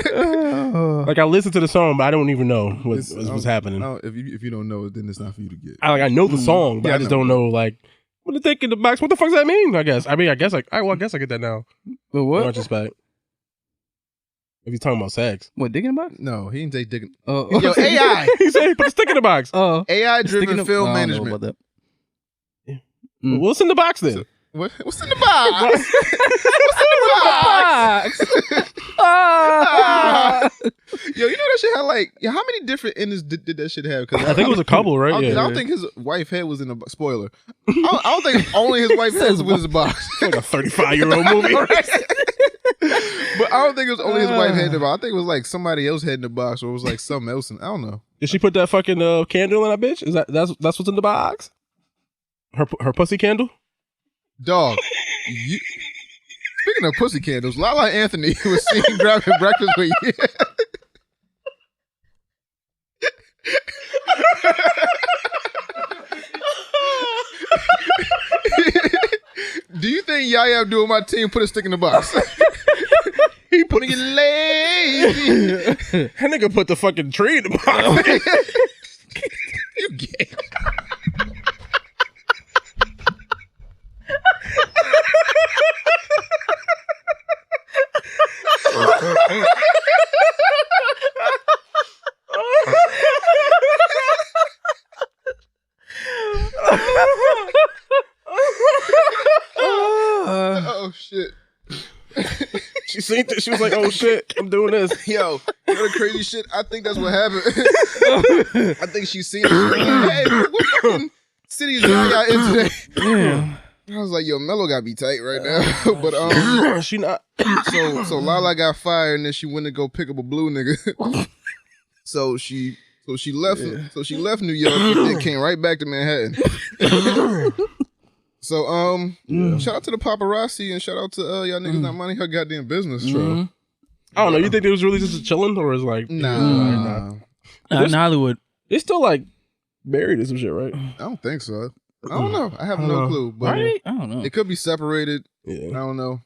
Like I listened to the song, but I don't even know what's happening. If you don't know it, then it's not for you to get. I know the song, but I just don't know like what the stick in the box. What the fuck does that mean? I guess I guess I get that now. But what? In retrospect. If he's talking about sex. What, dick in the box? No, he didn't say dick. Oh, Yo, AI. He said put the stick in the box. Oh, AI-driven film I don't know management. about that. What's in the box then? What's in the box? What's in the box? Yo, you know that shit had like how many different endings did that shit have? Cause I think it was a couple, right? I don't think his wife head was in the spoiler. I don't think only his wife head was in his box. Like a 35-year-old movie. But I don't think it was only his wife head in the box. I think it was like somebody else head in the box, or it was like something else. I don't know. Did she put that fucking candle in that bitch? Is that's what's in the box? Her pussy candle? Dog. Speaking of pussy candles, Lala Anthony was seen grabbing breakfast with you. Do you think Yaya Abdul, my team, put a stick in the box? He putting it lazy. That nigga put the fucking tree in the box. You gay. Oh shit. She seen it. She was like, "Oh shit, I'm doing this." Yo, you know the crazy shit? I think that's what happened. I think she seen it. She was like, hey, what fucking city is y'all in today? Yeah. I was like, yo, Mello gotta be tight right now. But she not. So Lala got fired and then she went to go pick up a blue nigga. So she left. Yeah. So she left New York and came right back to Manhattan. So shout out to the paparazzi and shout out to y'all niggas not minding her goddamn business. Mhm. I don't know. You think it was really just chilling, or is like Nah. In Hollywood. they still like married or some shit, right? I don't think so. I don't know. I have no clue. But Right? I don't know. it could be separated. I Yeah. don't know.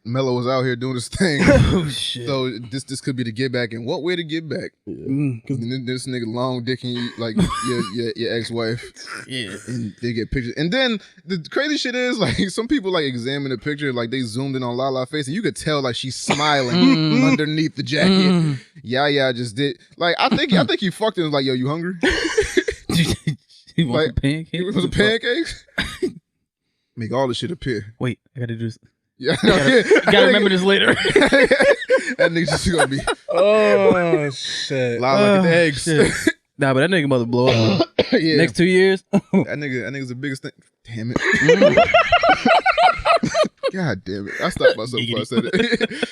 Mello was out here doing his thing. Oh shit. So this could be the get back. And what way to get back? Because this nigga long dicking like your ex-wife. Yeah. And they get pictures. And then the crazy shit is like some people like examine the picture, like they zoomed in on Lala's face and you could tell like she's smiling underneath the jacket. Yeah, just did. Like I think he fucked her and was like, yo, you hungry? You want Like, some pancakes? You want some pancakes? Make all the shit appear. Wait, I gotta do this. Yeah, Gotta remember this later. That nigga's just gonna be Oh shit. Lala get the eggs. Shit. Nah, but that nigga about to blow up. Yeah. Next 2 years. That nigga's the biggest thing. Damn it. God damn it. I stopped myself before I said it.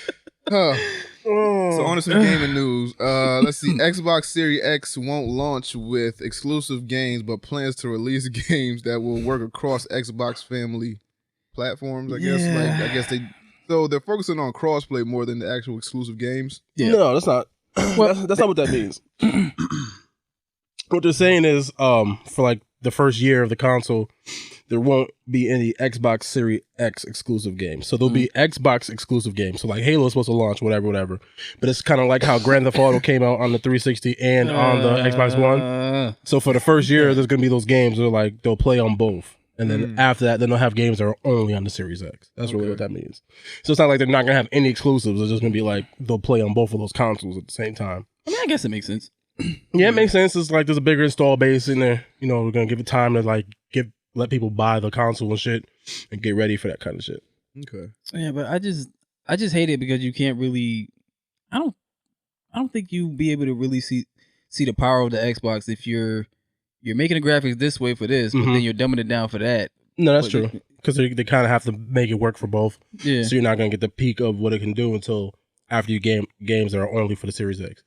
So on to some gaming news. Let's see. Xbox Series X won't launch with exclusive games, but plans to release games that will work across Xbox family platforms. I guess they're focusing on crossplay more than the actual exclusive games. Yeah. No, that's not. Well, that's not what that means. What they're saying is, for like the first year of the console, there won't be any Xbox Series X exclusive games. So there'll be Xbox exclusive games. So like Halo's supposed to launch, whatever. But it's kind of like how Grand Theft Auto came out on the 360 and on the Xbox One. So for the first year, there's gonna be those games that are like they'll play on both. And then after that, then they'll have games that are only on the Series X. That's really what that means. So it's not like they're not gonna have any exclusives. It's just gonna be like they'll play on both of those consoles at the same time. I mean, I guess it makes sense. Yeah, it makes sense. It's like there's a bigger install base in there. You know, we're gonna give it time to like let people buy the console and shit and get ready for that kind of shit. Okay. Yeah, but I just hate it because you can't really. I don't think you be able to really see the power of the Xbox if you're making the graphics this way for this, but then you're dumbing it down for that. No, that's true. Because they kind of have to make it work for both. Yeah. So you're not gonna get the peak of what it can do until after you games that are only for the Series X.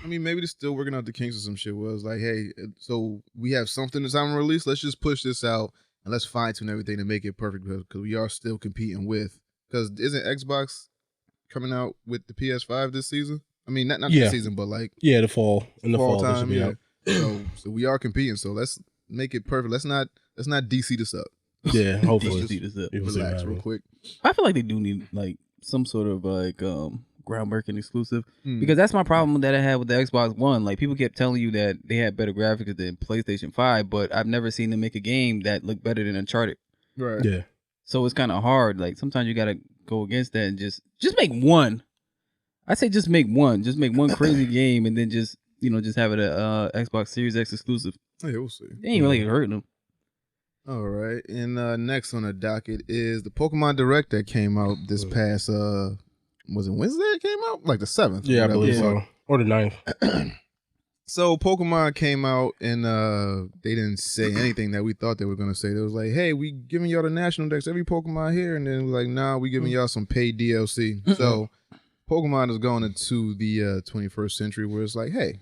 I mean, maybe they're still working out the kinks of some shit. Where it's like, hey, so we have something that's on release. Let's just push this out and let's fine tune everything to make it perfect because we are still competing with. Because isn't Xbox coming out with the PS5 this season? I mean, not this season, but like the fall in the fall. time. Yeah. So we are competing. So let's make it perfect. Let's not DC this up. Yeah, hopefully. Relax real quick. I feel like they do need like some sort of like groundbreaking exclusive because that's my problem that I had with the Xbox One. Like people kept telling you that they had better graphics than PlayStation 5, but I've never seen them make a game that looked better than Uncharted. Right. Yeah. So it's kind of hard. Like sometimes you gotta go against that and just make one. I say just make one. Just make one crazy game and then just have it a Xbox Series X exclusive. Yeah, we'll see. They ain't really hurting them. All right, and next on the docket is the Pokemon Direct that came out this past was it Wednesday? It came out like the 7th. Yeah, I believe so, or the 9th. So Pokemon came out and they didn't say anything that we thought they were gonna say. They was like, "Hey, we giving y'all the national decks, every Pokemon here," and then it was like, "Nah, we giving y'all some paid DLC." So Pokemon is going into the 21st century where it's like, "Hey,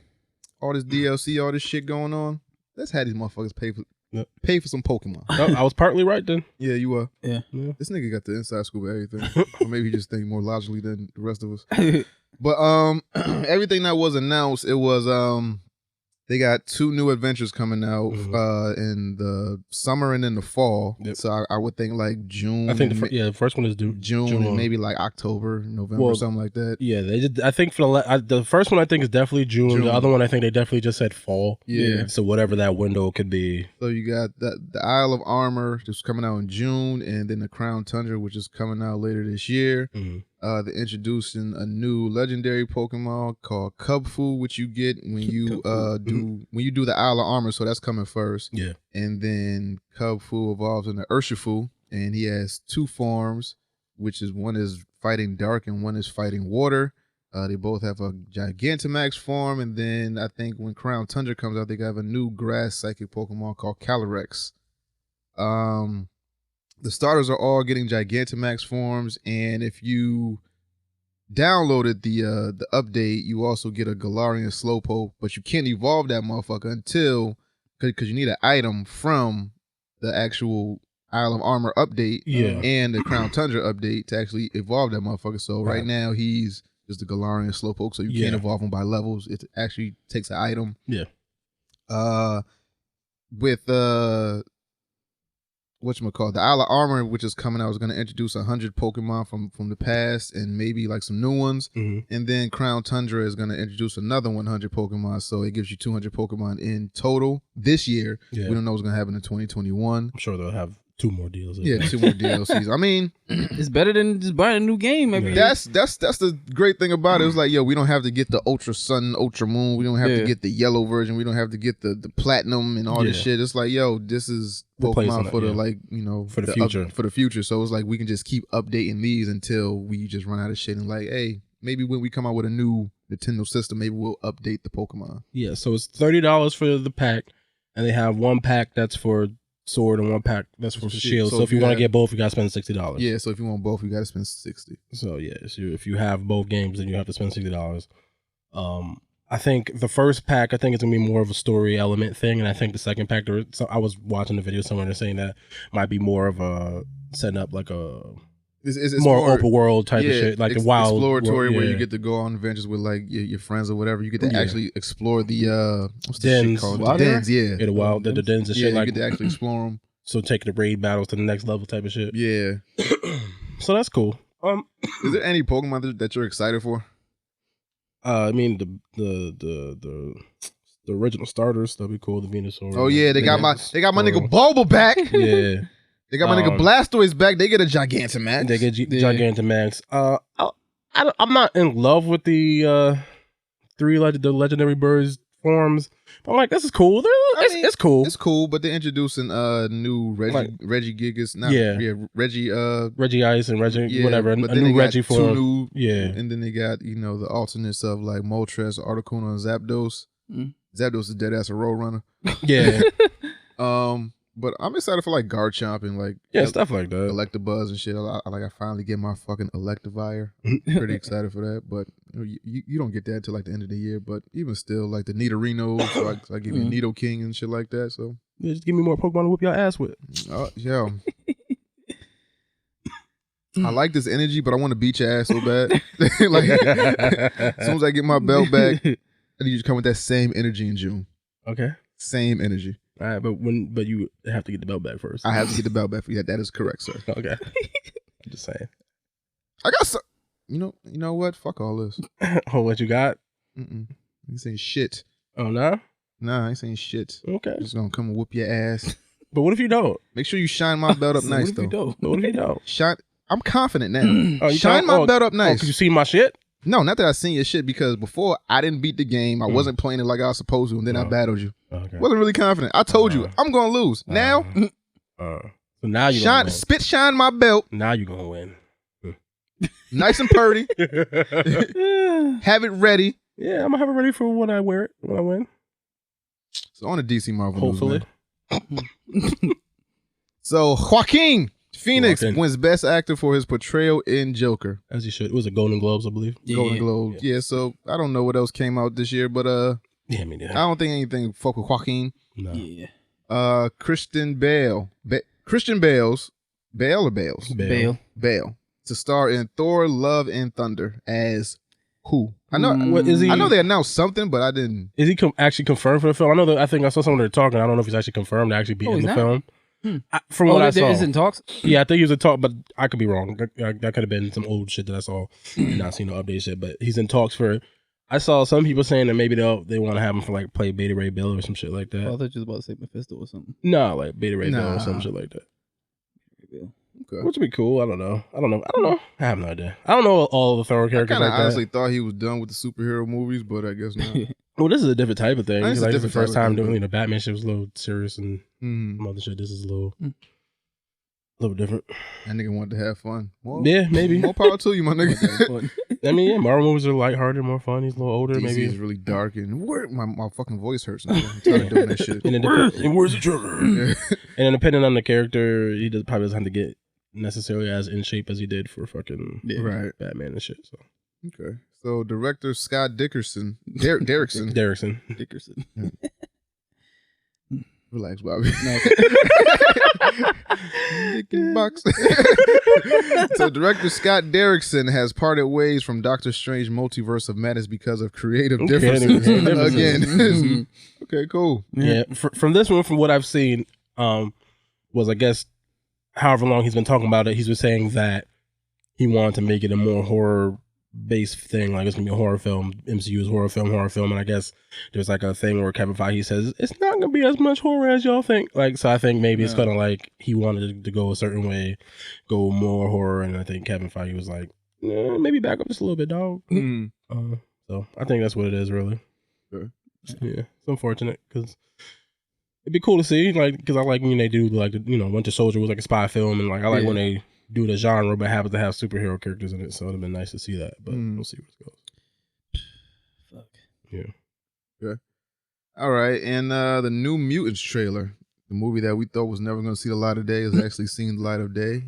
all this DLC, all this shit going on, let's have these motherfuckers pay for some Pokemon." No, I was partly right then. Yeah, you were. Yeah. This nigga got the inside scoop of everything. Or maybe he just think more logically than the rest of us. But everything that was announced, it was they got 2 new adventures coming out in the summer and in the fall. Yep. So I would think like June. I think the first one is June and maybe like October, November, or something like that. Yeah, they did. I think for the first one, I think is definitely June. The other one, I think they definitely just said fall. Yeah. So whatever that window could be. So you got the Isle of Armor just coming out in June, and then the Crown Tundra, which is coming out later this year. They're introducing a new legendary Pokemon called Cubfu, which you get when you do the Isle of Armor. So that's coming first. Yeah. And then Cubfu evolves into Urshifu, and he has 2 forms, which is one is fighting dark and one is fighting water. They both have a Gigantamax form, and then I think when Crown Tundra comes out, they have a new grass psychic Pokemon called Calyrex. The starters are all getting Gigantamax forms, and if you downloaded the update, you also get a Galarian Slowpoke, but you can't evolve that motherfucker until because you need an item from the actual Isle of Armor update and the Crown Tundra update to actually evolve that motherfucker. So right now he's just a Galarian Slowpoke, so you can't evolve him by levels. It actually takes an item. Yeah. With whatchamacallit, the Isle of Armor, which is coming out, is going to introduce 100 Pokemon from the past and maybe like some new ones. And then Crown Tundra is going to introduce another 100 Pokemon, so it gives you 200 Pokemon in total this year. We don't know what's going to happen in 2021. I'm sure they'll have 2 more DLCs. Yeah, 2 more DLCs. I mean, it's better than just buying a new game. I mean, that's the great thing about it. It's like, yo, we don't have to get the Ultra Sun, Ultra Moon. We don't have to get the yellow version. We don't have to get the platinum and all this shit. It's like, yo, this is Pokemon for the for the future. For the future. So it's like we can just keep updating these until we just run out of shit. And like, hey, maybe when we come out with a new Nintendo system, maybe we'll update the Pokemon. Yeah, so it's $30 for the pack, and they have 1 pack that's for Sword and 1 pack that's for Shield. So if you want to get both, you gotta spend $60. Yeah, so if you want both, you gotta spend $60. So yeah, if you have both games, then you have to spend $60. I think the first pack, I think it's gonna be more of a story element thing, and I think the second pack, I was watching the video somewhere, they're saying that might be more of a setting up like a it's more open world type of shit, like the wild exploratory where you get to go on adventures with like your friends or whatever. You get to actually explore the what's the dens. shit called? The dens, the wild the dens and shit. You get to actually explore them. So take the raid battles to the next level type of shit. Yeah. So that's cool. Is there any Pokemon that you're excited for? I mean the original starters, that'd be cool. The Venusaur. Oh yeah, they got my nigga Bulba back. Yeah. They got my nigga Blastoise back. They get a Gigantamax. They get Gigantamax. I'm not in love with the 3 legendary birds forms. But I'm like, this is cool. It's cool. It's cool, but they're introducing new Regigigas. Reggie Ice and Reggie whatever. A new Reggie form. And then they got the alternates of like Moltres, Articuno, and Zapdos. Zapdos is dead ass a Roadrunner. Yeah. But I'm excited for like Garchomp and like stuff like that, Electabuzz and shit. I finally get my fucking Electivire. Pretty excited for that. But you don't get that until like the end of the year. But even still, like the Nidorino, so I give you Nidoking and shit like that. So just give me more Pokemon to whoop your ass with. Yeah. I like this energy, but I want to beat your ass so bad. Like as soon as I get my belt back, I need you to come with that same energy in June. Okay. Same energy. All right, but you have to get the belt back first. I have to get the belt back for you. That is correct, sir. Okay. I'm just saying. I got some. You know what? Fuck all this. Oh, what you got? I ain't saying shit. Oh, no? Nah, I ain't saying shit. Okay. Just gonna come and whoop your ass. But what if you don't? Make sure you shine my belt up nice, What if though. you don't? But what if you don't? I'm confident now. Oh, you Shine my belt up Oh, nice. because you see my shit? No, not that I seen your shit, because before I didn't beat the game. I wasn't playing it like I was supposed to, and then I battled you. Okay. Wasn't really confident. I told you I'm gonna lose. Now, So now you gonna win. shine my belt, Now you gonna win. nice and purty. Have it ready. Yeah, I'm gonna have it ready for when I wear it, when I win. So on the DC Marvel Hopefully. news, man. So Joaquin Phoenix Joaquin. wins Best Actor for his portrayal in Joker. As you should. It was a Golden Globes, I believe. Golden Globe. Yeah, so I don't know what else came out this year, but Yeah, me neither. I don't think anything fuck with Joaquin. No. Yeah. Christian Bale. Christian Bale's Bale or Bales? Bale. Bale. To star in Thor: Love and Thunder as who? I know. What is he? I know they announced something, but I didn't. Is he actually confirmed for the film? I know that. I think I saw someone there talking. I don't know if he's actually confirmed to actually be in he's the not? film. From what I saw, Is in talks. yeah, I think he was in talk, but I could be wrong. That could have been some old shit that I saw and not seen no update shit. But he's in talks for. I saw some people saying that maybe they want to have him for like play Beta Ray Bill or some shit like that. I thought you was about to say Mephisto or something. No, like Beta Ray Bill Nah. or some shit like that. Okay. Which would be cool. I don't know. I have no idea. I don't know all the Thor I characters kind of like honestly that. thought he was done with the superhero movies, but I guess not. Well, this is a different type of thing. This is a Like, this is the different first type of time thing, doing the Batman shit was a little serious and Mhm. some other shit. This is a little different. That nigga wanted to have fun. Well, Yeah, maybe. more power to you, my nigga. I mean, yeah, Marvel movies are lighthearted, more fun. He's a little older, DC maybe. is really dark and my fucking voice hurts. Now. I'm tired of doing that shit. And where's the trigger? Yeah. And then depending on the character, he probably doesn't have to get necessarily as in shape as he did for fucking Right. Batman and shit. So Okay. So director Scott Derrickson. Derrickson. Dickerson. Relax, Bobby. Dick in box. So director Scott Derrickson has parted ways from Doctor Strange Multiverse of Madness because of creative differences. Again. Okay, cool. Yeah, from this one, from what I've seen, was I guess however long he's been talking about it, he's been saying that he wanted to make it a more horror based thing, like it's gonna be a horror film. MCU is horror film, and I guess there's like a thing where Kevin Feige says it's not gonna be as much horror as y'all think. Like, so I think maybe it's kind of like he wanted to go a certain way, go more horror, and I think Kevin Feige was like, maybe back up just a little bit, dog. So I think that's what it is, really. Sure. Yeah, it's unfortunate because it'd be cool to see, like, because I like when they do like Winter Soldier was like a spy film, and like I like when they do the genre but happens to have superhero characters in it, so it'd been nice to see that, but we'll see where it goes. Fuck. Yeah. All right, and the new Mutants trailer, the movie that we thought was never going to see the light of day, has actually seen the light of day.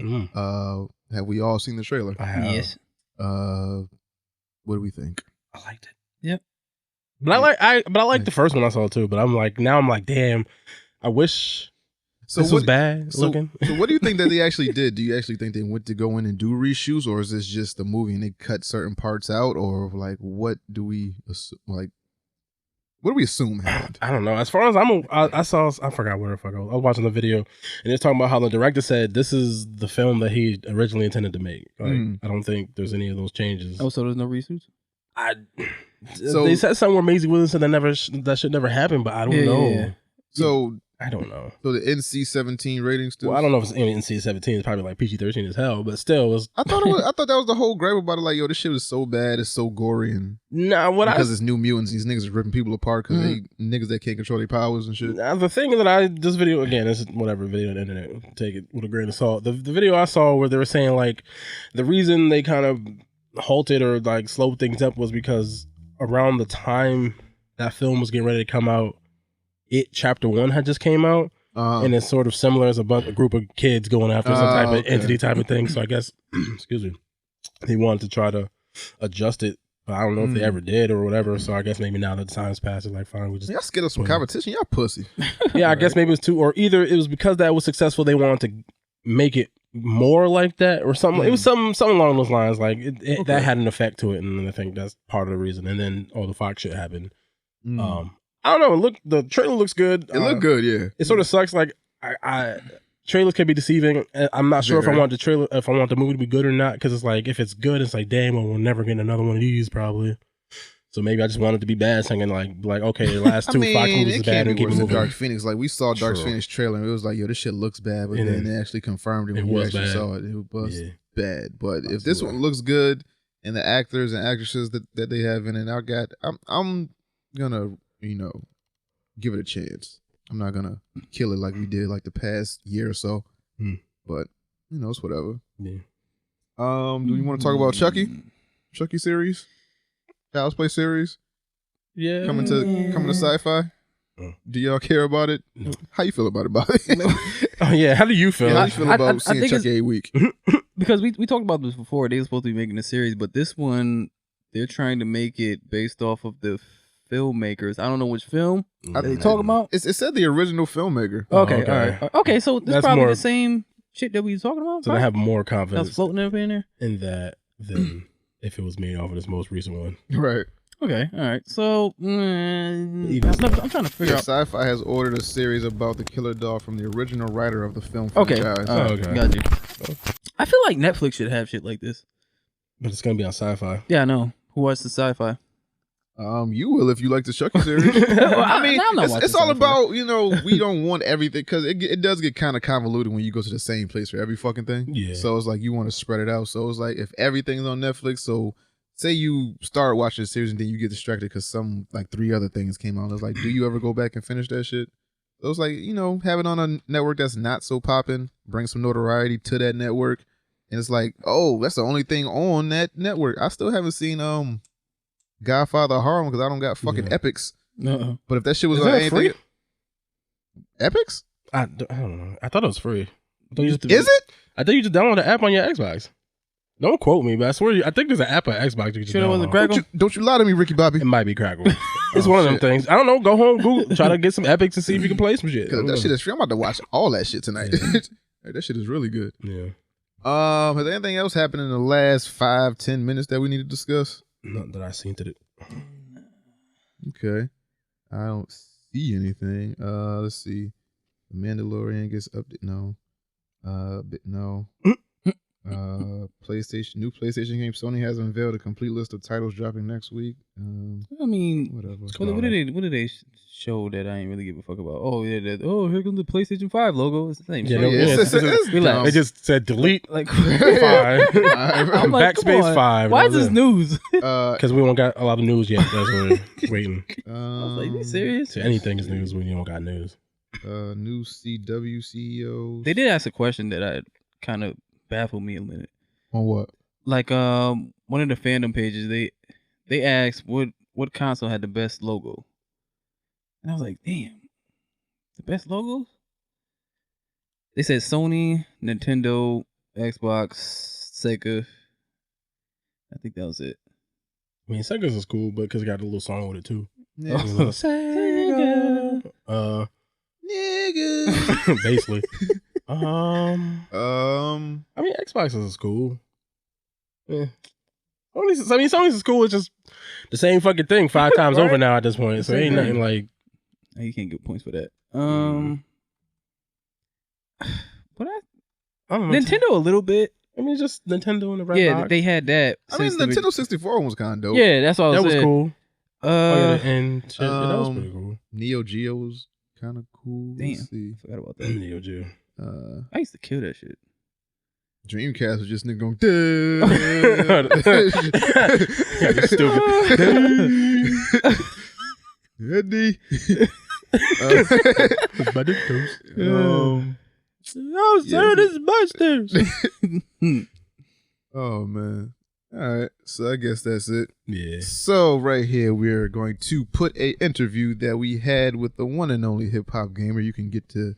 Have we all seen the trailer? I have. Yes. What do we think? I liked it. Yep. But I like the first one I saw too, but I'm like, damn, I wish this was bad looking. So what do you think that they actually did? Do you actually think they went to go in and do reshoots, or is this just the movie and they cut certain parts out, or like what do we like? What do we assume happened? I don't know. As far as I forgot where the fuck I was watching the video, and it's talking about how the director said this is the film that he originally intended to make. Like, I don't think there's any of those changes. Oh, so there's no reshoots? So they said something where Maisie Williams said that should never happen, but I don't know. Yeah. So I don't know. So the NC-17 ratings too. Well, I don't know if it's NC-17. It's probably like PG-13 as hell, but still, it was. I thought that was the whole gripe about it. Like, yo, this shit was so bad, it's so gory, and because it's New Mutants, these niggas are ripping people apart because they niggas that can't control their powers and shit. The thing that this video again, this is whatever video on the internet. Take it with a grain of salt. The video I saw where they were saying like the reason they kind of halted or like slowed things up was because around the time that film was getting ready to come out, Chapter 1 had just came out, and it's sort of similar as a group of kids going after some type of entity type of thing. So I guess, excuse me, he wanted to try to adjust it, but I don't know if they ever did or whatever. So I guess maybe now that the time's passed, it's like fine, we just y'all scared of some competition. Y'all pussy. Yeah, I guess maybe it was two, or either it was because that was successful, they wanted to make it more like that or something. It was something along those lines. Like that had an effect to it, and I think that's part of the reason. And then all the Fox shit happened. I don't know. The trailer looks good. It looked good, yeah. It sort of sucks. Like trailers can be deceiving. I'm not sure if I want the movie to be good or not. Because it's like if it's good, it's like damn, well, we'll never get another one of these probably. So maybe I just want it to be bad, thinking like okay, the last two Fox movies are bad and keep moving. Dark Phoenix, like we saw Dark Phoenix trailer, and it was like, yo, this shit looks bad, but then they actually confirmed it when we actually saw it. It was bad. But if this one looks good, and the actors and actresses that they have in it, I'm gonna give it a chance. I'm not gonna kill it like we did like the past year or so, but it's whatever. Yeah. Do you want to talk about Chucky series? Child's Play series, coming to Sci-Fi. Do y'all care about it? No. How you feel about it, Bobby? Oh yeah, how do you feel? How you feel about seeing Chucky a week? Because we talked about this before. They were supposed to be making a series, but this one they're trying to make it based off of the filmmakers. I don't know which film they talking about. It said the original filmmaker. Okay, all right. Okay, so this is probably the same shit that we was talking about. So I have more confidence that's floating up in there in that than if it was made off of this most recent one. Right. Okay, all right. So I'm trying to figure out. Sci-Fi has ordered a series about the killer doll from the original writer of the film Okay, franchise. Okay. Got you. I feel like Netflix should have shit like this. But it's gonna be on Sci-Fi. Yeah, I know. Who watched the Sci-Fi? You will if you like the Chucky series. Well, I mean, it's all Sci-Fi. about we don't want everything because it does get kind of convoluted when you go to the same place for every fucking thing. Yeah. So it's like you want to spread it out. So it's like if everything's on Netflix, so say you start watching a series and then you get distracted because some like 3 other things came out. It's like, do you ever go back and finish that shit? So it's like have it on a network that's not so popping, bring some notoriety to that network, and it's like, oh, that's the only thing on that network. I still haven't seen Godfather Harlem because I don't got fucking Epics. But if that shit was on anything, free? Epics? I don't know. I thought it was free. Is it? I think you just download the app on your Xbox. Don't quote me, but I swear, I think there's an app on Xbox you can Sure, it wasn't download. Crackle? Don't you lie to me, Ricky Bobby. It might be Crackle. It's one of them things. I don't know. Go home, Google, try to get some Epics and see if you can play some shit. That shit is free. I'm about to watch all that shit tonight. That shit is really good. Yeah. Has anything else happened in the last 5-10 minutes that we need to discuss? Not that I seen to it. Okay. I don't see anything. Let's see. The Mandalorian gets updated. No. No. New PlayStation game. Sony has unveiled a complete list of titles dropping next week. I mean, whatever. What did they show that I ain't really give a fuck about? Oh yeah, here comes the PlayStation 5 logo. It's the same. Yeah, Relax. They just said delete like 5. I'm like, backspace 5. Why is this news? Because we don't got a lot of news yet. That's what we're waiting. I was like, you serious? So anything is news when you don't got news. New CW CEOs. They did ask a question that I kind of baffled me a minute. On what? Like one of the fandom pages, they asked what console had the best logo, and I was like, damn, the best logos. They said Sony, Nintendo, Xbox, Sega. I think that was it. I mean, Sega's is cool, but because it got a little song with it too. Yeah. Sega. Nigga. Basically. I mean, Xbox is cool. Yeah. Sony's is cool. It's just the same fucking thing 5 times over now at this point. So ain't nothing like. You can't get points for that. But I don't know. Nintendo a little bit. I mean, just Nintendo in the right box. They had that. I mean, Nintendo 64 was kind of dope. Yeah, that's all. That was cool. And shit, that was pretty cool. Neo Geo was kind of cool. Damn, Let's see. forgot about that. Neo Geo. I used to kill that shit. Dreamcast was just nigga going. Eddie. This is Busters. Oh man. All right, so I guess that's it. Yeah. So right here, we're going to put a interview that we had with the one and only hip hop gamer. You can get to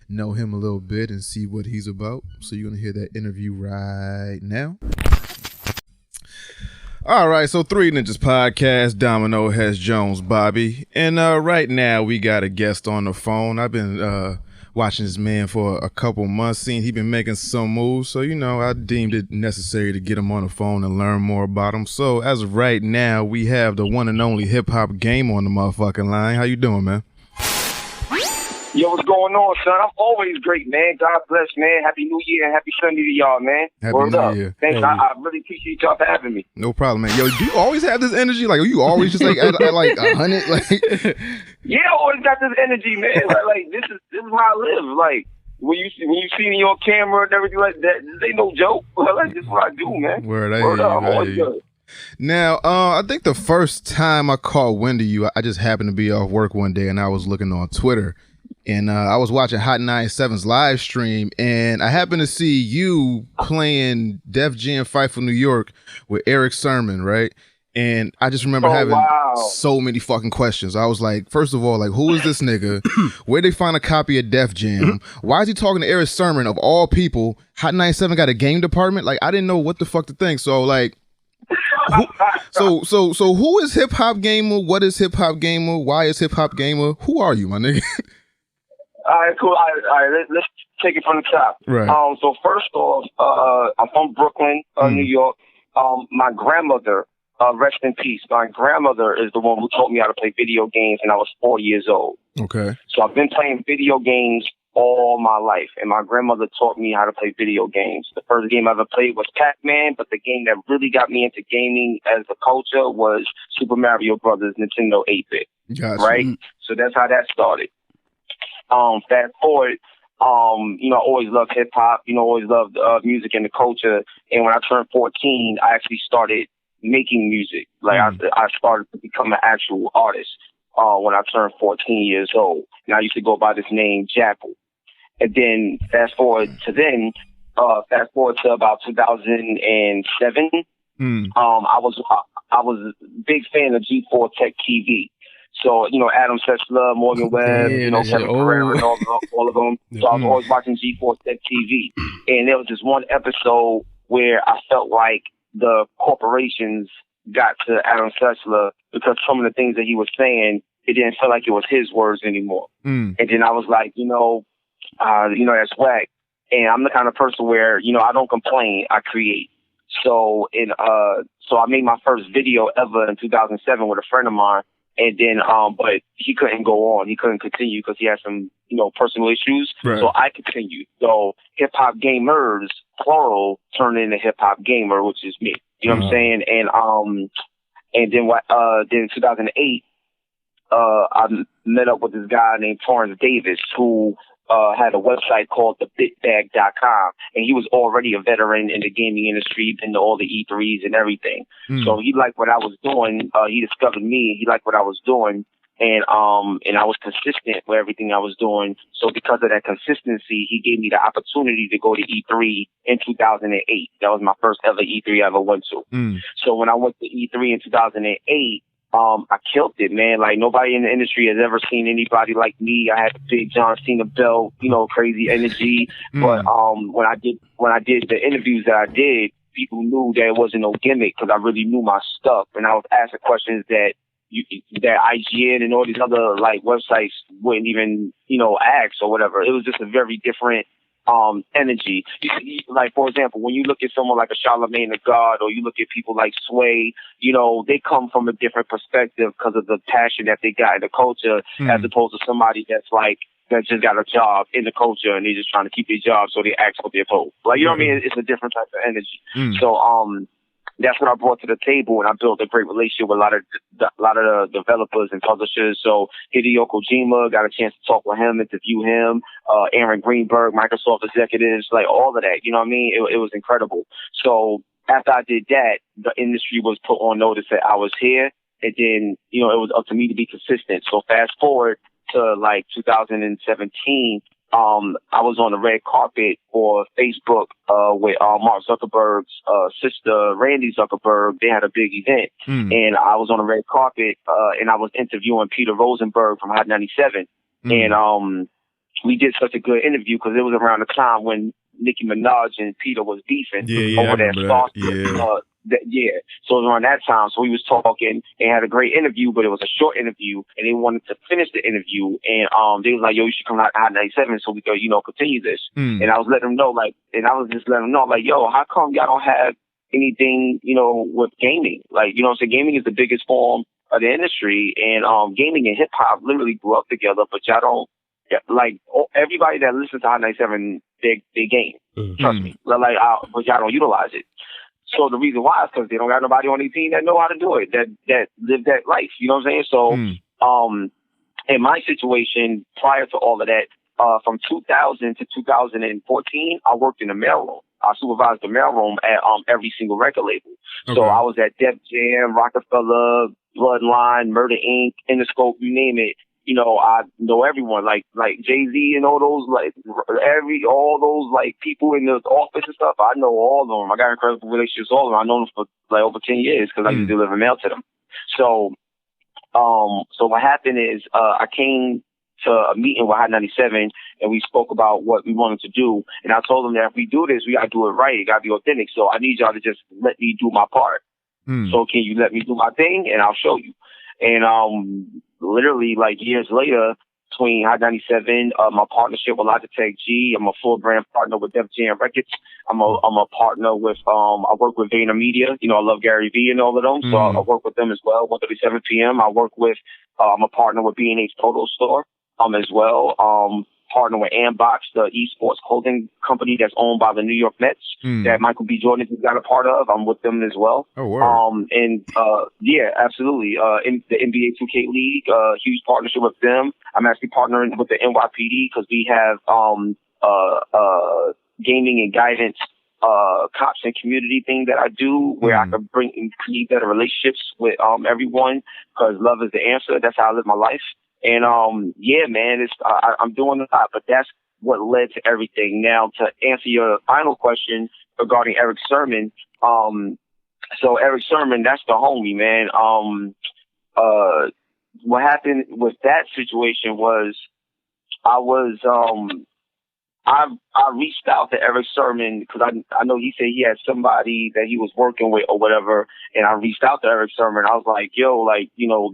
know him a little bit and see what he's about. So you're gonna hear that interview right now. All right, so Three Ninjas Podcast, Domino, Hesh, Jones, Bobby, and right now we got a guest on the phone. I've been watching this man for a couple months, seeing he been making some moves. So, I deemed it necessary to get him on the phone and learn more about him. So, as of right now, we have the one and only Hip Hop Game on the motherfucking line. How you doing, man? Yo, what's going on, son? I'm always great, man. God bless, man. Happy New Year and happy Sunday to y'all, man. Happy New Year. Thanks. I really appreciate y'all for having me. No problem, man. Yo, do you always have this energy? Like, are you always just like at like 100? Like, yeah, I always got this energy, man. Like this is how I live. Like when you see me on camera and everything like that, this ain't no joke. Like this is what I do, man. Word up. I'm always good. Now, I think the first time I caught wind of you, I just happened to be off work one day and I was looking on Twitter. And I was watching Hot 97's live stream, and I happened to see you playing Def Jam Fight for New York with Eric Sermon, right? And I just remember having so many fucking questions. I was like, first of all, like, who is this nigga? Where'd they find a copy of Def Jam? Why is he talking to Eric Sermon of all people? Hot 97 got a game department? Like, I didn't know what the fuck to think. So, like, so who is Hip Hop Gamer? What is Hip Hop Gamer? Why is Hip Hop Gamer? Who are you, my nigga? All right, cool. All right, let's take it from the top. Right. So first off, I'm from Brooklyn, New York. My grandmother, rest in peace. My grandmother is the one who taught me how to play video games, and I was 4 years old. Okay. So I've been playing video games all my life, and my grandmother taught me how to play video games. The first game I ever played was Pac-Man, but the game that really got me into gaming as a culture was Super Mario Brothers, Nintendo 8-bit. Gotcha. Right? So that's how that started. Fast forward, I always loved hip hop, always loved music and the culture. And when I turned 14, I actually started making music. Like I started to become an actual artist when I turned 14 years old. And I used to go by this name, Jackal. And then fast forward to about 2007. I was a big fan of G4 Tech TV. So, Adam Sessler, Morgan Webb, Kevin Pereira, and all of them. So I was always watching G4 Tech TV. And there was this one episode where I felt like the corporations got to Adam Sessler because some of the things that he was saying, it didn't feel like it was his words anymore. And then I was like, that's whack. And I'm the kind of person where, I don't complain, I create. So I made my first video ever in 2007 with a friend of mine. And then, but he couldn't go on. He couldn't continue because he had some, personal issues. Right. So I continued. So Hip Hop Gamers, plural, turned into Hip Hop Gamer, which is me. You know what I'm saying? And then in 2008, I met up with this guy named Torrance Davis who had a website called thebitbag.com, and he was already a veteran in the gaming industry, been to all the E3s and everything. So he liked what I was doing. He discovered me. He liked what I was doing, and I was consistent with everything I was doing. So because of that consistency, he gave me the opportunity to go to E3 in 2008. That was my first ever E3 I ever went to. So when I went to E3 in 2008, I killed it, man. Like nobody in the industry has ever seen anybody like me. I had the big John Cena belt, crazy energy. But when I did the interviews that I did, people knew that it wasn't no gimmick because I really knew my stuff, and I was asking questions that IGN and all these other like websites wouldn't even ask or whatever. It was just a very different energy. Like, for example, when you look at someone like a Charlamagne the God, or you look at people like Sway, they come from a different perspective because of the passion that they got in the culture, as opposed to somebody that just got a job in the culture and they're just trying to keep their job, so they ask for their vote. Like, you know what I mean? It's a different type of energy. So, that's what I brought to the table, and I built a great relationship with a lot of the developers and publishers. So Hideo Kojima, got a chance to talk with him, interview him, Aaron Greenberg, Microsoft executives, like all of that. You know what I mean? It was incredible. So after I did that, the industry was put on notice that I was here, and then, it was up to me to be consistent. So fast forward to like 2017, I was on the red carpet for Facebook with Mark Zuckerberg's sister, Randy Zuckerberg. They had a big event, and I was on the red carpet, and I was interviewing Peter Rosenberg from Hot 97. And we did such a good interview because it was around the time when Nicki Minaj and Peter was beefing over that Starz So it was around that time. So we was talking and had a great interview, but it was a short interview, and they wanted to finish the interview. And they was like, yo, you should come out to Hot 97 so we could, continue this. And I was letting them know, yo, how come y'all don't have anything, with gaming? Like, gaming is the biggest form of the industry, and gaming and hip hop literally grew up together, but y'all don't, like, everybody that listens to Hot 97, they game. Trust me. But y'all don't utilize it. So the reason why is because they don't got nobody on their team that know how to do it, that live that life. You know what I'm saying? So, in my situation, prior to all of that, from 2000 to 2014, I worked in the mailroom. I supervised the mailroom at every single record label. Okay. So I was at Def Jam, Rockefeller, Bloodline, Murder Inc., Interscope, you name it. I know everyone, like Jay-Z and all those, all those people in the office and stuff. I know all of them. I got incredible relationships with all of them. I know them for over 10 years because I used to deliver mail to them. So what happened is, I came to a meeting with Hot 97 and we spoke about what we wanted to do. And I told them that if we do this, we got to do it right. It got to be authentic. So I need y'all to just let me do my part. So can you let me do my thing and I'll show you. And, literally years later, between Hot 97, my partnership with Logitech G, I'm a full brand partner with Def Jam Records. I'm a partner with, I work with VaynerMedia. I love Gary Vee and all of them. So I work with them as well. 1:37 p.m. I work with, I'm a partner with B&H Total Store, as well. Partner with Ambox, the esports clothing company that's owned by the New York Mets that Michael B. Jordan has got a part of. I'm with them as well. Oh, wow. Yeah, absolutely. In the NBA 2K League, huge partnership with them. I'm actually partnering with the NYPD because we have gaming and guidance cops and community thing that I do where I can bring and create better relationships with everyone because love is the answer. That's how I live my life. And, yeah, man, I'm doing a lot, but that's what led to everything. Now, to answer your final question regarding Eric Sermon, so Eric Sermon, that's the homie, man. What happened with that situation was I reached out to Eric Sermon because I know he said he had somebody that he was working with or whatever, and I reached out to Eric Sermon. I was like, yo,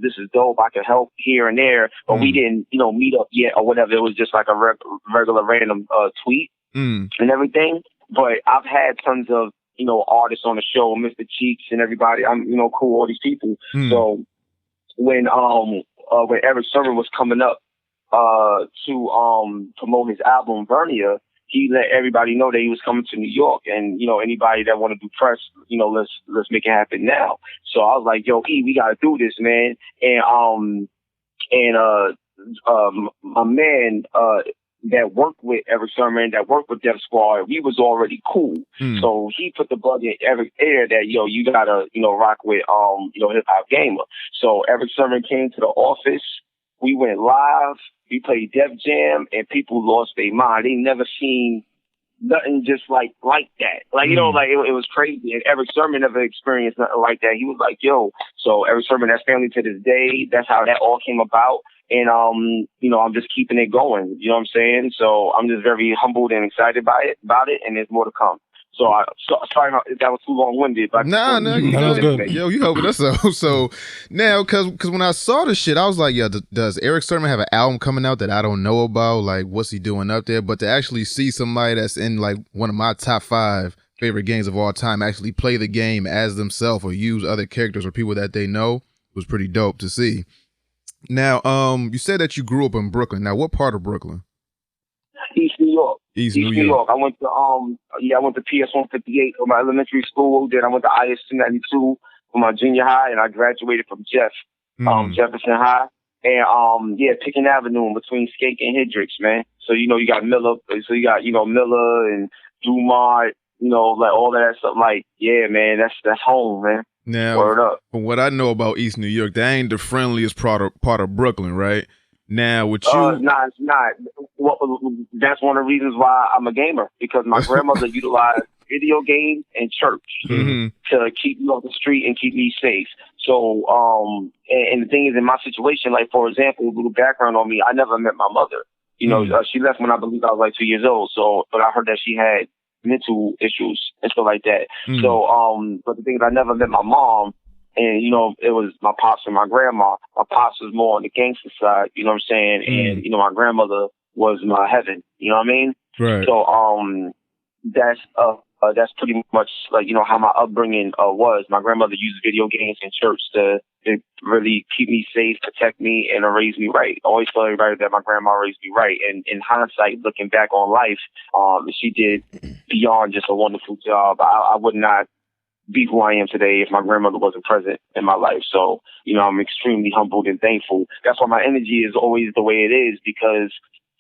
this is dope. I can help here and there, but we didn't, meet up yet or whatever. It was just like a regular random tweet and everything. But I've had tons of, artists on the show, Mr. Cheeks and everybody. I'm, cool, all these people. So when Eric Sermon was coming up, to promote his album Vernia, he let everybody know that he was coming to New York, and anybody that want to do press, let's make it happen now. So I was like, yo, E, we gotta do this, man. And my man that worked with Eric Sermon, that worked with Def Squad, we was already cool. So he put the bug in Eric's ear that, yo, you gotta, rock with Hip Hop Gamer. So Eric Sermon came to the office. We went live. We played Def Jam, and people lost their mind. They never seen nothing just like that. It was crazy. And Eric Sermon never experienced nothing like that. He was like, yo. So Eric Sermon, that's family to this day. That's how that all came about. And, I'm just keeping it going. You know what I'm saying? So I'm just very humbled and excited about it, and there's more to come. So sorry if that was too long-winded. But nah, that was good. Yo, you helping us out. So now, because when I saw this shit, I was like, yeah, does Eric Sermon have an album coming out that I don't know about? Like, what's he doing up there? But to actually see somebody that's in like one of my top 5 favorite games of all time actually play the game as themselves or use other characters or people that they know was pretty dope to see. Now, you said that you grew up in Brooklyn. Now, what part of Brooklyn? East New York. East New York. I went to PS 158 for my elementary school. Then I went to IS 292 for my junior high, and I graduated from Jefferson High. And Pickens Avenue between Skate and Hendrix, man. So you got Miller. So you got Miller and Dumont. All that stuff. Like, yeah, man, that's home, man. Now, word up. From what I know about East New York, that ain't the friendliest part of Brooklyn, right? Now, with you... No, it's not. Well, that's one of the reasons why I'm a gamer, because my grandmother utilized video games and church to keep me off the street and keep me safe. So, and the thing is, in my situation, like, for example, a little background on me, I never met my mother. She left when I believe I was like 2 years old. So, but I heard that she had mental issues and stuff like that. So, but the thing is, I never met my mom. And, you know, it was my pops and my grandma. My pops was more on the gangster side, you know what I'm saying? And, you know, my grandmother was my heaven, you know what I mean? Right. So, that's pretty much like, you know, how my upbringing was. My grandmother used video games in church to really keep me safe, protect me, and raise me right. I always tell everybody that my grandma raised me right. And in hindsight, looking back on life, she did beyond just a wonderful job. I would not be who I am today if my grandmother wasn't present in my life. So, you know, I'm extremely humbled and thankful. That's why my energy is always the way it is, because,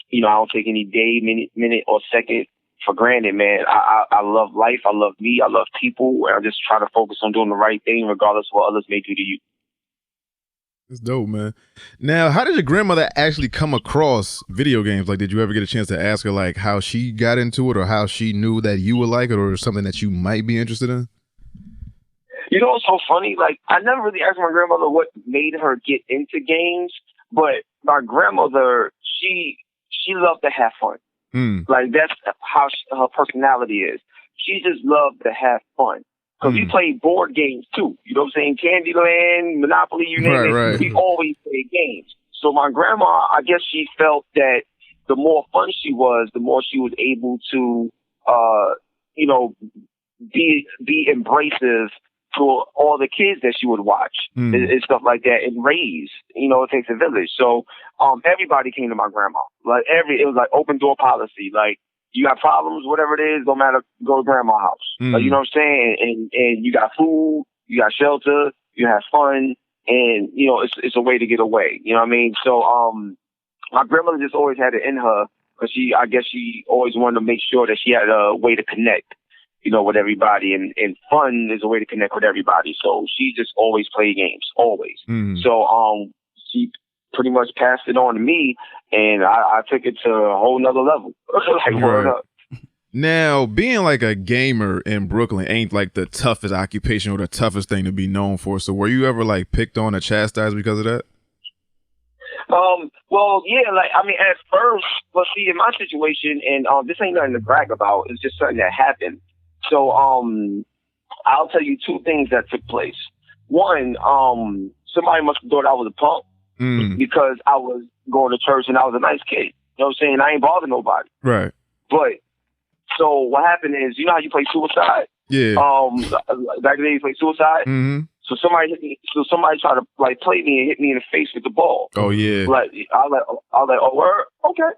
you know, I don't take any day, minute, or second for granted, man. I love life. I love me. I love people. And I just try to focus on doing the right thing, regardless of what others may do to you. It's dope, man. Now, how did your grandmother actually come across video games? Like, did you ever get a chance to ask her, like, how she got into it, or how she knew that you would like it, or something that you might be interested in? You know what's so funny? Like, I never really asked my grandmother what made her get into games, but my grandmother, she loved to have fun. Like, that's how her personality is. She just loved to have fun. Because we played board games, too. You know what I'm saying? Candyland, Monopoly, you name it. Right. We always played games. So my grandma, I guess she felt that the more fun she was, the more she was able to, you know, be embracive to all the kids that she would watch and stuff like that and raise. You know, it takes a village. So everybody came to my grandma. Like it was like open door policy. Like, you got problems, whatever it is, don't matter, go to grandma's house. Like, you know what I'm saying? And you got food, you got shelter, you have fun, and, you know, it's a way to get away. You know what I mean? So my grandmother just always had it in her, because I guess she always wanted to make sure that she had a way to connect, you know, with everybody, and fun is a way to connect with everybody. So she just always played games, always. So she pretty much passed it on to me, and I took it to a whole nother level. Like, word up. Now, being like a gamer in Brooklyn ain't like the toughest occupation or the toughest thing to be known for. So were you ever like picked on or chastised because of that? Well, yeah, like, I mean, at first, but see, in my situation, and this ain't nothing to brag about, it's just something that happened. So, I'll tell you two things that took place. One, somebody must have thought I was a punk because I was going to church and I was a nice kid. You know what I'm saying? I ain't bothering nobody. Right. But, so what happened is, you know how you play suicide? Yeah. Back in the day, you play suicide? So somebody hit me. So somebody tried to like play me and hit me in the face with the ball. Oh yeah. Like I was like, oh word, okay,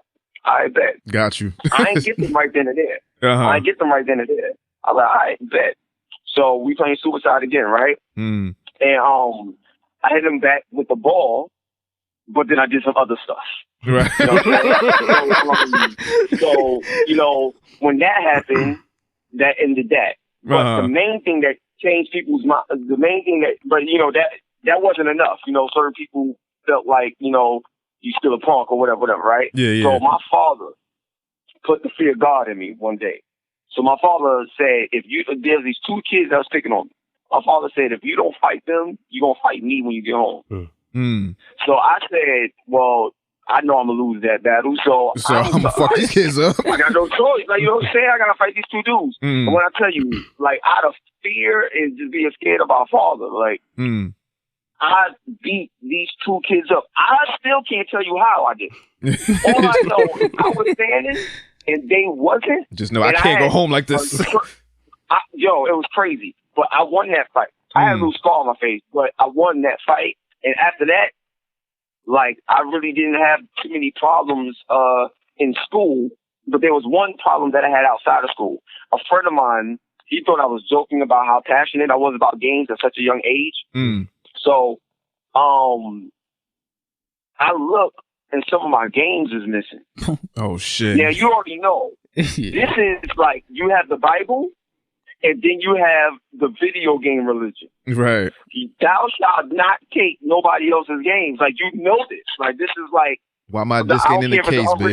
I bet. Got you. I ain't get them right then and there. I ain't get them right then and there. I was like, all right, bet. So we playing suicide again, right? And I hit him back with the ball, but then I did some other stuff. Right. You know so you know, when that happened, that ended that. But the main thing that changed people's mind, the main thing that, but you know, that wasn't enough. You know, certain people felt like, you know, you still a punk or whatever, right? Yeah. So my father put the fear of God in me one day. So my father said, there's these two kids that was picking on me. My father said, if you don't fight them, you're going to fight me when you get home. So I said, well, I know I'm going to lose that battle. So I'm going to fuck these kids up. I got no choice. Like, you know what I'm saying? I got to fight these two dudes. And when I tell you, like, out of fear and just being scared of our father, like, I beat these two kids up. I still can't tell you how I did. All I know is I was standing and they wasn't. Just know I can't go home like this. It was crazy. But I won that fight. I had a little scar on my face, but I won that fight. And after that, like, I really didn't have too many problems in school. But there was one problem that I had outside of school. A friend of mine, he thought I was joking about how passionate I was about games at such a young age. So, I look and some of my games is missing. Oh, shit. Now, you already know. This is like, you have the Bible, and then you have the video game religion. Right. Thou shalt not take nobody else's games. Like, you know this. Like, this is like, why am I just getting in the case, man?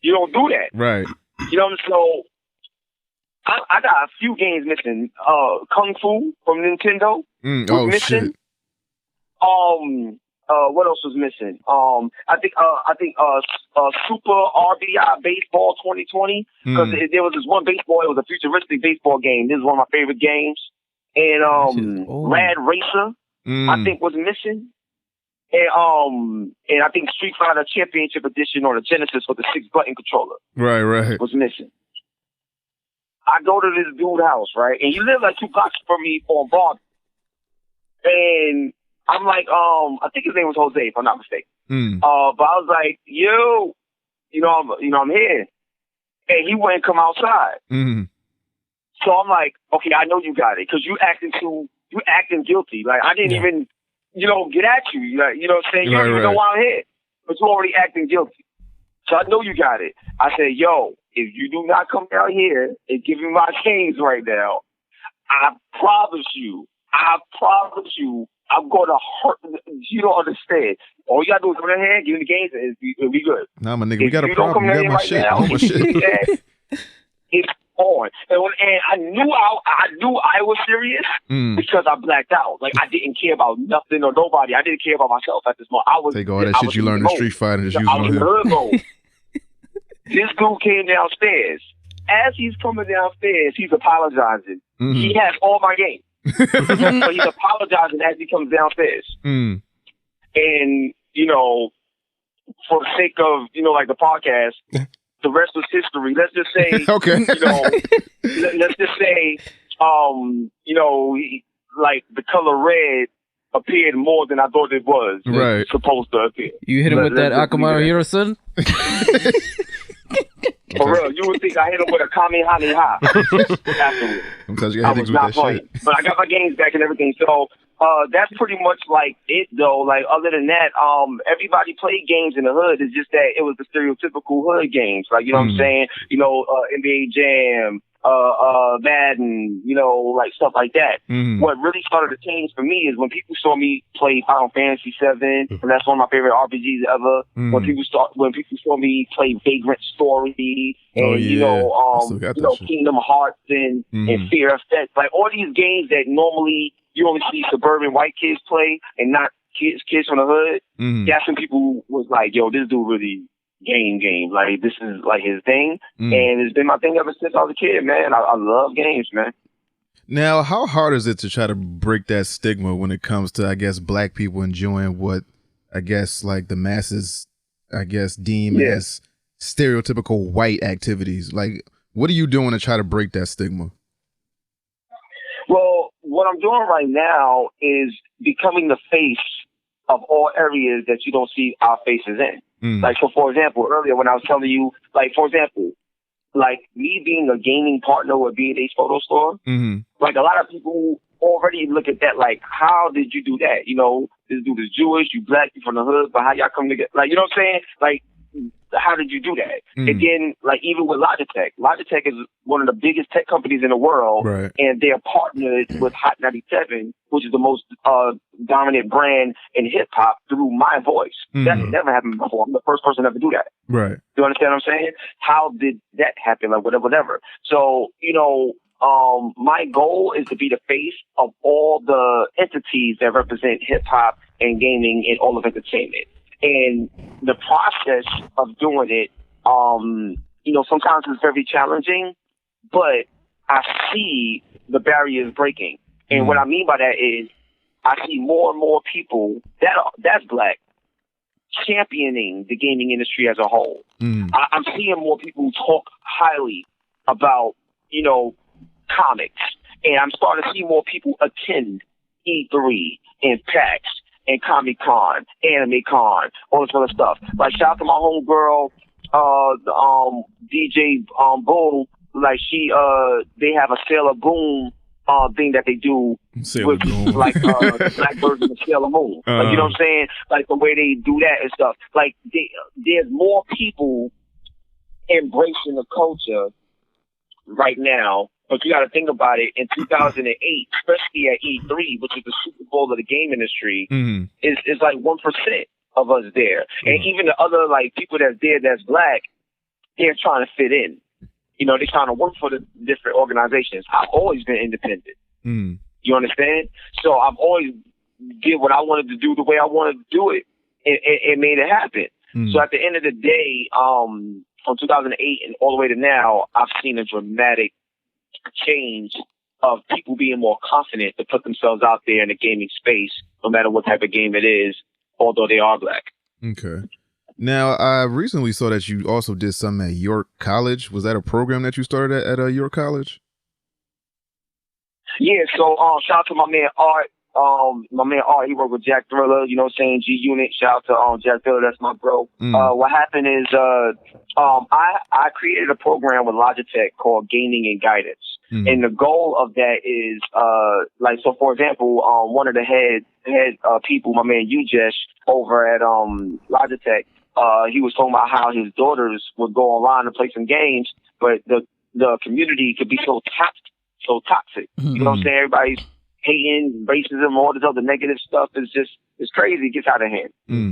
You don't do that. Right. You know, so I got a few games missing. Kung Fu from Nintendo. Oh, missing. shit. What else was missing? I think Super RBI Baseball 2020, because there was this one baseball. It was a futuristic baseball game. This is one of my favorite games. And Rad Racer, I think, was missing. And I think Street Fighter Championship Edition on the Genesis with the 6-button controller. Right. Was missing. I go to this dude's house, right? And he lived like 2 blocks from me on Broad. And I'm like, I think his name was Jose, if I'm not mistaken. But I was like, yo, I'm here. And he wouldn't come outside. So I'm like, okay, I know you got it, because you acting guilty. Like, I didn't even, get at you. Like, you know what I'm saying? You don't even know why I'm here, but you already acting guilty. So I know you got it. I said, yo, if you do not come down here and give me my games right now, I promise you, I'm going to hurt. You don't understand. All you got to do is come down here, give me the games, and it'll be good. Nah, my nigga, we got a problem. You got my shit. I want my shit. It's on. And I knew I was serious because I blacked out. Like, I didn't care about nothing or nobody. I didn't care about myself at this moment. Take all that shit you learned in Street Fighter and just use it on him. This dude came downstairs. As he's coming downstairs, he's apologizing. He has all my games. So he's apologizing as he comes downstairs. And, for the sake of, like the podcast, the rest was history. Let's just say, okay. Let's just say, like the color red appeared more than I thought it was supposed to appear. You hit him with that Akamaru Hiro-san? For real, you would think I hit him with a Kamehameha afterwards. Because you I had was things not with that playing. shit. But I got my games back and everything. So that's pretty much like it, though. Like, other than that, everybody played games in the hood. It's just that it was the stereotypical hood games. Like, you know what I'm saying? NBA Jam, Madden, like stuff like that. What really started to change for me is when people saw me play Final Fantasy 7, and that's one of my favorite RPGs ever. When people saw me play Vagrant Story, and Kingdom Hearts and Fear Effect, like all these games that normally you only see suburban white kids play and not kids from the hood. That's when people was like, yo, this dude really game. Like, this is like his thing. And it's been my thing ever since I was a kid, man. I love games, man. Now, how hard is it to try to break that stigma when it comes to, I guess, black people enjoying what, I guess, like the masses, I guess, deem as stereotypical white activities? Like, what are you doing to try to break that stigma? Well, what I'm doing right now is becoming the face of all areas that you don't see our faces in. Like, so for example, earlier when I was telling you, like, for example, like me being a gaming partner with B&H Photo Store, like a lot of people already look at that like, how did you do that? This dude is Jewish, you black, you from the hood, but how y'all come together? Like, you know what I'm saying? Like, how did you do that? And then, like, even with Logitech is one of the biggest tech companies in the world, and they're partnered with Hot 97, which is the most dominant brand in hip hop, through my voice. That's never happened before. I'm the first person to ever do that. Right. You understand what I'm saying? How did that happen? Like, whatever. So, my goal is to be the face of all the entities that represent hip hop and gaming and all of entertainment. And the process of doing it, sometimes it's very challenging, but I see the barriers breaking. And what I mean by that is I see more and more people that's black championing the gaming industry as a whole. I'm seeing more people talk highly about, comics. And I'm starting to see more people attend E3 and PAX and Comic Con, Anime Con, all this other stuff. Like, shout out to my homegirl, DJ Boom. Like, they have a Sailor Boom thing that they do with like black version of Sailor Moon. Like, you know what I'm saying? Like, the way they do that and stuff. Like, there's more people embracing the culture right now. But you got to think about it. In 2008, especially at E3, which is the Super Bowl of the game industry, is like 1% of us there. And even the other like people that's there that's black, they're trying to fit in. They're trying to work for the different organizations. I've always been independent. You understand? So I've always did what I wanted to do the way I wanted to do it, and made it happen. So at the end of the day, from 2008 and all the way to now, I've seen a dramatic change of people being more confident to put themselves out there in the gaming space, no matter what type of game it is, although they are black. Okay. Now, I recently saw that you also did something at York College. Was that a program that you started at York College? Yeah, so shout out to my man Art. He worked with Jack Thriller, you know what I'm saying, G-Unit. Shout out to Jack Thriller, that's my bro. What happened is I created a program with Logitech called Gaming and Guidance. And the goal of that is, so for example, one of the head people, my man Ujesh over at Logitech, he was talking about how his daughters would go online and play some games, but the community could be so toxic. You know what I'm saying? Everybody's hating, racism, all this other negative stuff is crazy. It gets out of hand.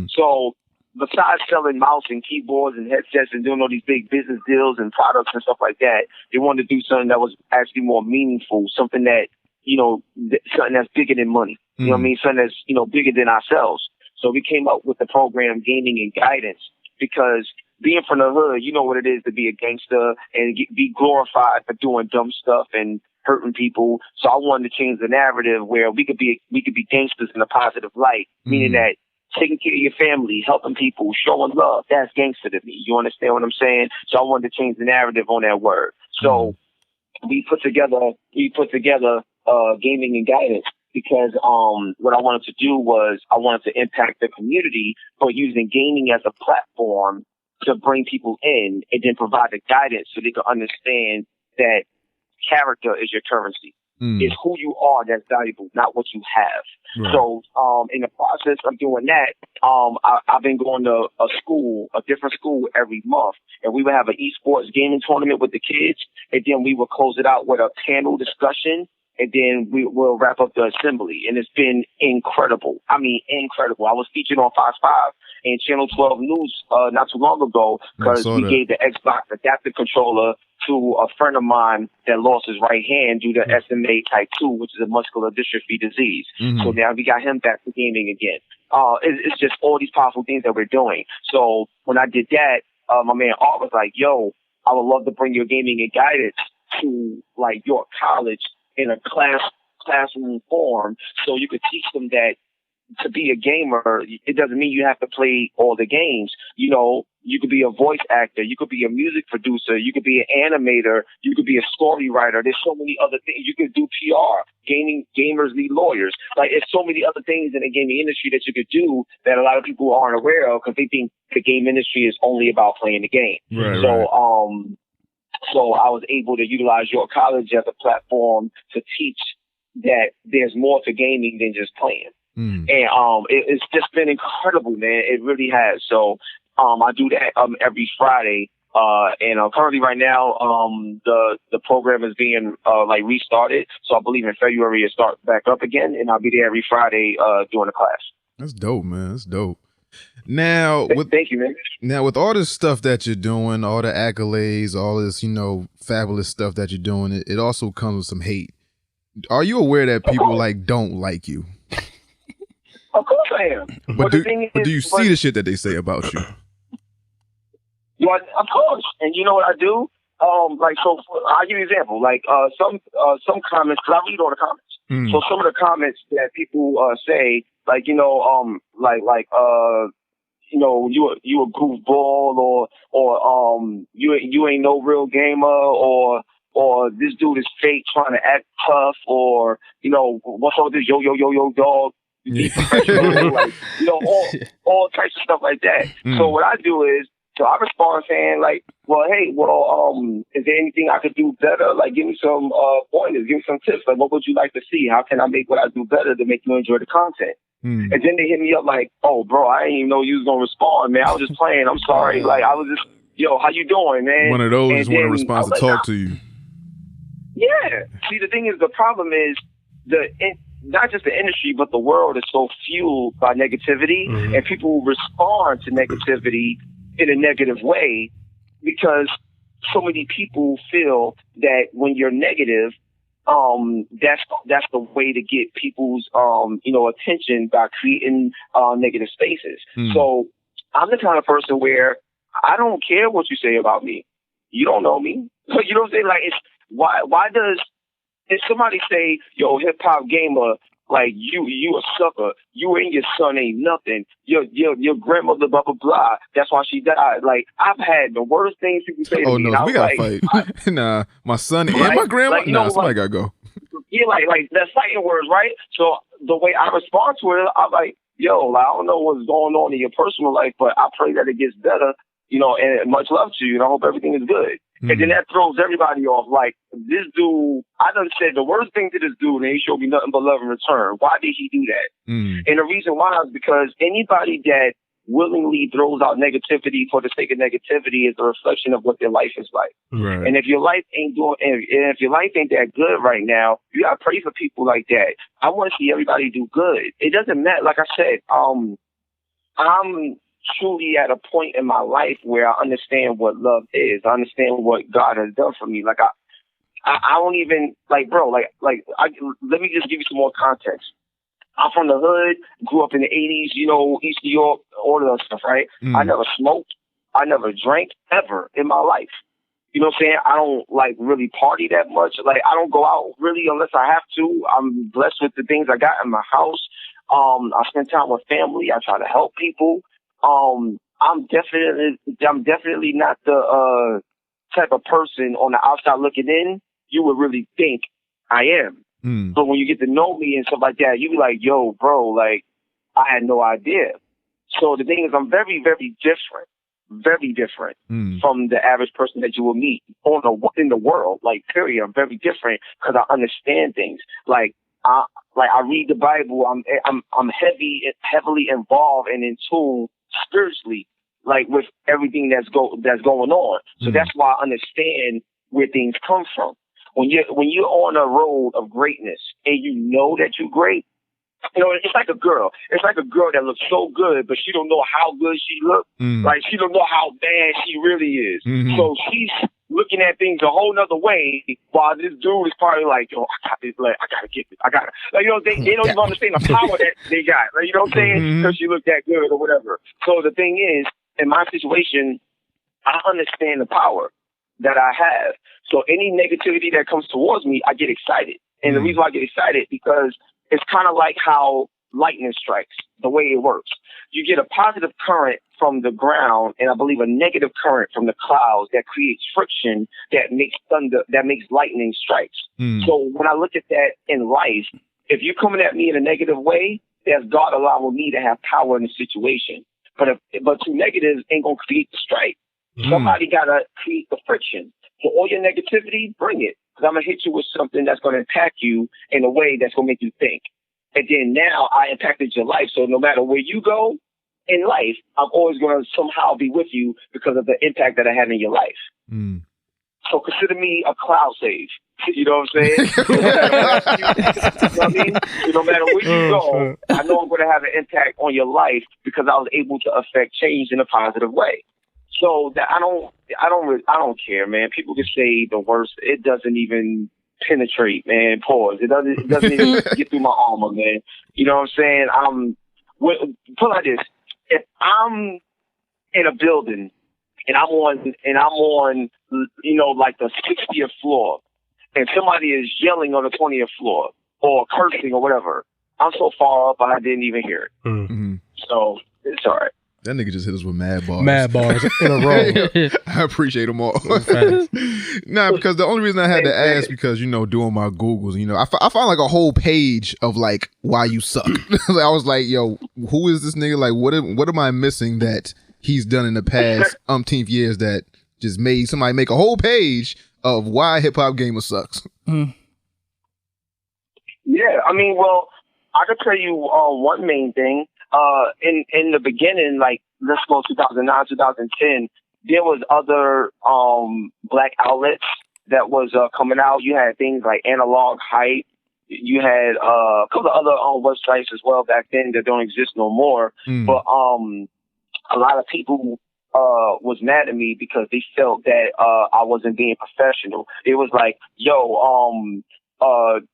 So besides selling mouse and keyboards and headsets and doing all these big business deals and products and stuff like that, they wanted to do something that was actually more meaningful, something that, something that's bigger than money. You know what I mean? Something that's, bigger than ourselves. So we came up with the program Gaming and Guidance, because being from the hood, you know what it is to be a gangster and be glorified for doing dumb stuff and hurting people. So I wanted to change the narrative where we could be gangsters in a positive light, meaning that taking care of your family, helping people, showing love, that's gangster to me. You understand what I'm saying? So I wanted to change the narrative on that word. So we put together Gaming and Guidance, because what I wanted to do was I wanted to impact the community, but using gaming as a platform to bring people in and then provide the guidance so they can understand that character is your currency. It's who you are that's valuable, not what you have. Right. So in the process of doing that, I've been going to a different school every month, and we would have an esports gaming tournament with the kids, and then we would close it out with a panel discussion, and then we will wrap up the assembly. And it's been incredible. I mean, incredible. I was featured on Fox 5 and Channel 12 News not too long ago, because we gave the Xbox adaptive controller to a friend of mine that lost his right hand due to SMA type 2, which is a muscular dystrophy disease. So now we got him back to gaming again. It's just all these powerful things that we're doing. So when I did that, my man Art was like, yo, I would love to bring your Gaming and Guidance to York College in a classroom form, so you could teach them that to be a gamer, it doesn't mean you have to play all the games. You could be a voice actor, you could be a music producer, you could be an animator, you could be a story writer. There's so many other things. You could do PR. Gamers need lawyers. There's so many other things in the gaming industry that you could do that a lot of people aren't aware of, because they think the game industry is only about playing the game. So I was able to utilize York College as a platform to teach that there's more to gaming than just playing. And it's just been incredible, man. It really has. So I do that every Friday. And currently right now, the program is being restarted. So I believe in February it starts back up again, and I'll be there every Friday doing a class. That's dope, man. That's dope. Now, thank you, man. Now, with all this stuff that you're doing, all the accolades, all this, fabulous stuff that you're doing, it also comes with some hate. Are you aware that people don't like you? Of course I am. But do you see the shit that they say about you? Of course. And you know what I do? I'll give you an example. Some comments, because I read all the comments. So some of the comments that people say, you a goofball, or you ain't no real gamer, or this dude is fake trying to act tough, or what's all this yo dog. All types of stuff like that. So what I do is, I respond saying is there anything I could do better? Give me some pointers, give me some tips. What would you like to see? How can I make what I do better to make you enjoy the content? And then they hit me up oh, bro, I didn't even know you was gonna respond, man. I was just playing. I'm sorry. I was just, how you doing, man? One of those just want a response to talk to you. Yeah. See, the thing is, the problem is not just the industry, but the world is so fueled by negativity, and people respond to negativity in a negative way, because so many people feel that when you're negative, that's the way to get people's attention by creating negative spaces. So I'm the kind of person where I don't care what you say about me. You don't know me. You know what I'm saying? Like, it's why does, if somebody say, yo, hip hop gamer, like you a sucker, you and your son ain't nothing, your grandmother blah blah blah, that's why she died. Like, I've had the worst things people say to me. Oh no, we gotta fight. Nah, my son and my grandma. Like, somebody gotta go. Yeah, like that's fighting words, right? So the way I respond to it, I'm like, yo, like, I don't know what's going on in your personal life, but I pray that it gets better, and much love to you, and I hope everything is good. And then that throws everybody off. Like, this dude, I done said the worst thing to this dude, and he showed me nothing but love in return. Why did he do that? And the reason why is because anybody that willingly throws out negativity for the sake of negativity is a reflection of what their life is like. Right. And if your life ain't that good right now, you gotta pray for people like that. I want to see everybody do good. It doesn't matter. Like I said, I'm truly at a point in my life where I understand what love is. I understand what God has done for me. Like, I don't even, like, bro, let me just give you some more context. I'm from the hood, grew up in the 80s, East New York, all of that stuff, right? I never smoked. I never drank ever in my life. You know what I'm saying? I don't, like, really party that much. Like, I don't go out really unless I have to. I'm blessed with the things I got in my house. I spend time with family. I try to help people. I'm definitely not the type of person on the outside looking in you would really think I am. But when you get to know me and stuff like that, you be like, yo, bro, like, I had no idea. So the thing is, I'm very, very different from the average person that you will meet in the world. Like, period. I'm very different because I understand things. Like I read the Bible. I'm heavily involved and in tune spiritually, like, with everything that's going on. So that's why I understand where things come from. When you're on a road of greatness and you know that you're great, it's like a girl. It's like a girl that looks so good, but she don't know how good she looks. Like, she don't know how bad she really is. So she's looking at things a whole nother way, while this dude is probably like, yo, I got this, like, I gotta get this. Like, they don't even understand the power that they got. Like, you know what I'm saying? Because she looked that good or whatever. So the thing is, in my situation, I understand the power that I have. So any negativity that comes towards me, I get excited. And the reason why I get excited, because it's kind of like how lightning strikes, the way it works. You get a positive current from the ground, and I believe a negative current from the clouds that creates friction that makes thunder, that makes lightning strikes. So when I look at that in life, if you're coming at me in a negative way, that's God allowing me to have power in the situation. But two negatives ain't gonna create the strike. Somebody gotta create the friction. So all your negativity, bring it. Because I'm going to hit you with something that's going to impact you in a way that's going to make you think. And then now I impacted your life. So no matter where you go in life, I'm always going to somehow be with you because of the impact that I had in your life. So consider me a cloud save. You know what I'm saying? You know what I mean? No matter where you go, I know I'm going to have an impact on your life because I was able to affect change in a positive way. So that I don't care, man. People can say the worst. It doesn't even penetrate, man. Pause. It doesn't even get through my armor, man. You know what I'm saying? Put like this: if I'm in a building and I'm on, like the 60th floor, and somebody is yelling on the 20th floor or cursing or whatever, I'm so far up I didn't even hear it. So it's all right. That nigga just hit us with mad bars. Mad bars in a row. I appreciate them all. Nah, because the only reason I had to ask, because, doing my Googles, I found like a whole page of like why you suck. I was like, yo, who is this nigga? Like, what am I missing that he's done in the past umpteenth years that just made somebody make a whole page of why hip hop gamer sucks? Yeah, I mean, well, I could tell you one main thing. In the beginning, like, let's go 2009, 2010, there was other black outlets that was coming out. You had things like Analog Hype. You had a couple of other websites as well back then that don't exist no more. But a lot of people was mad at me because they felt that I wasn't being professional. It was like, yo,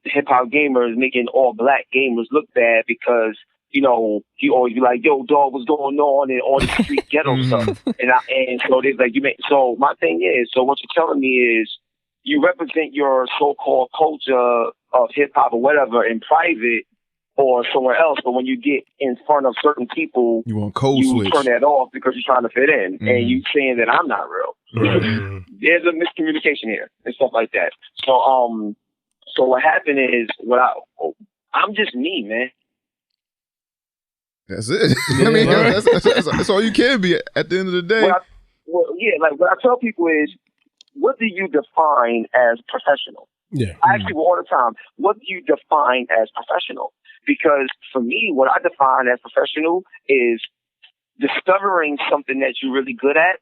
hip hop gamers making all black gamers look bad because, you know, he always be like, yo, dog, what's going on, and all this street ghetto stuff. And so there's like, so my thing is, so what you're telling me is you represent your so-called culture of hip hop or whatever in private or somewhere else, but when you get in front of certain people, you want code switch. Turn that off because you're trying to fit in, and you saying that I'm not real. Right. There's a miscommunication here and stuff like that. So so what happened is I'm just me, man. That's it. I mean, that's all you can be at the end of the day. Like what I tell people is, what do you define as professional? Yeah. I ask people all the time, what do you define as professional? Because for me, what I define as professional is discovering something that you're really good at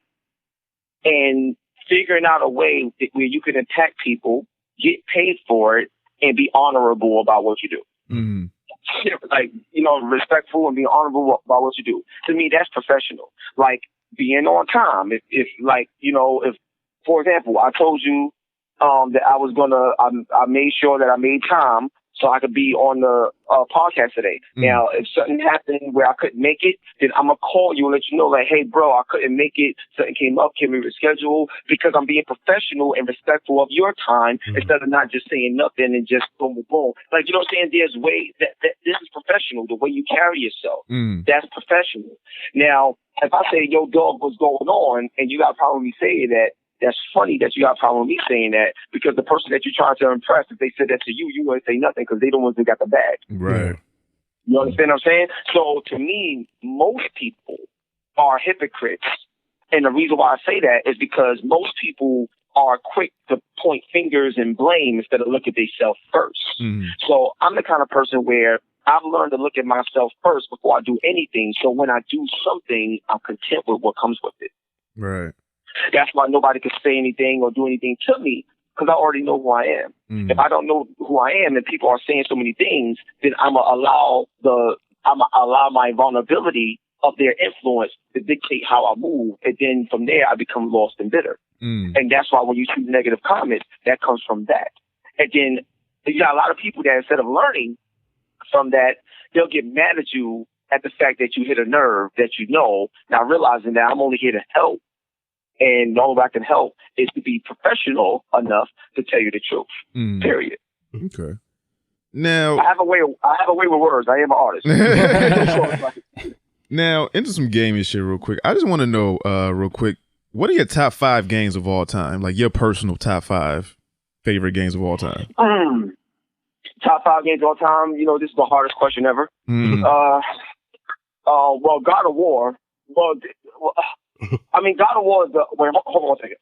and figuring out a way where you can impact people, get paid for it, and be honorable about what you do. Like, you know, respectful and be honorable about what you do. To me, that's professional. Like being on time. If like, you know, if, for example, I told you that I made sure that I made time so I could be on the podcast today. Now, if something happened where I couldn't make it, then I'm going to call you and let you know, like, hey, bro, I couldn't make it. Something came up. Can we reschedule? Because I'm being professional and respectful of your time instead of not just saying nothing and just boom, boom, boom. Like, you know what I'm saying? There's ways that this is professional, the way you carry yourself. That's professional. Now, if I say, yo, dog, what's going on? And you got a problem with me saying that, that's funny that you got a problem with me saying that, because the person that you're trying to impress, if they said that to you, you wouldn't say nothing because they the ones that got the bag. Right. You understand what I'm saying? So to me, most people are hypocrites. And the reason why I say that is because most people are quick to point fingers and blame instead of look at themselves first. So I'm the kind of person where I've learned to look at myself first before I do anything. So when I do something, I'm content with what comes with it. Right. That's why nobody can say anything or do anything to me, because I already know who I am. If I don't know who I am and people are saying so many things, then I'm gonna allow my vulnerability of their influence to dictate how I move, and then from there I become lost and bitter. And that's why when you see negative comments, that comes from that. And then you got a lot of people that instead of learning from that, they'll get mad at you at the fact that you hit a nerve that you know, now realizing that I'm only here to help. And the only way I can help is to be professional enough to tell you the truth. Period. Okay. Now I have a way with words. I am an artist. Now, into some gaming shit real quick. I just want to know real quick, what are your top 5 games of all time? Like your personal top 5 favorite games of all time? Top 5 games of all time. You know, this is the hardest question ever. Well, God of War. Well, I mean, God of War is the. Wait, hold on 1 second.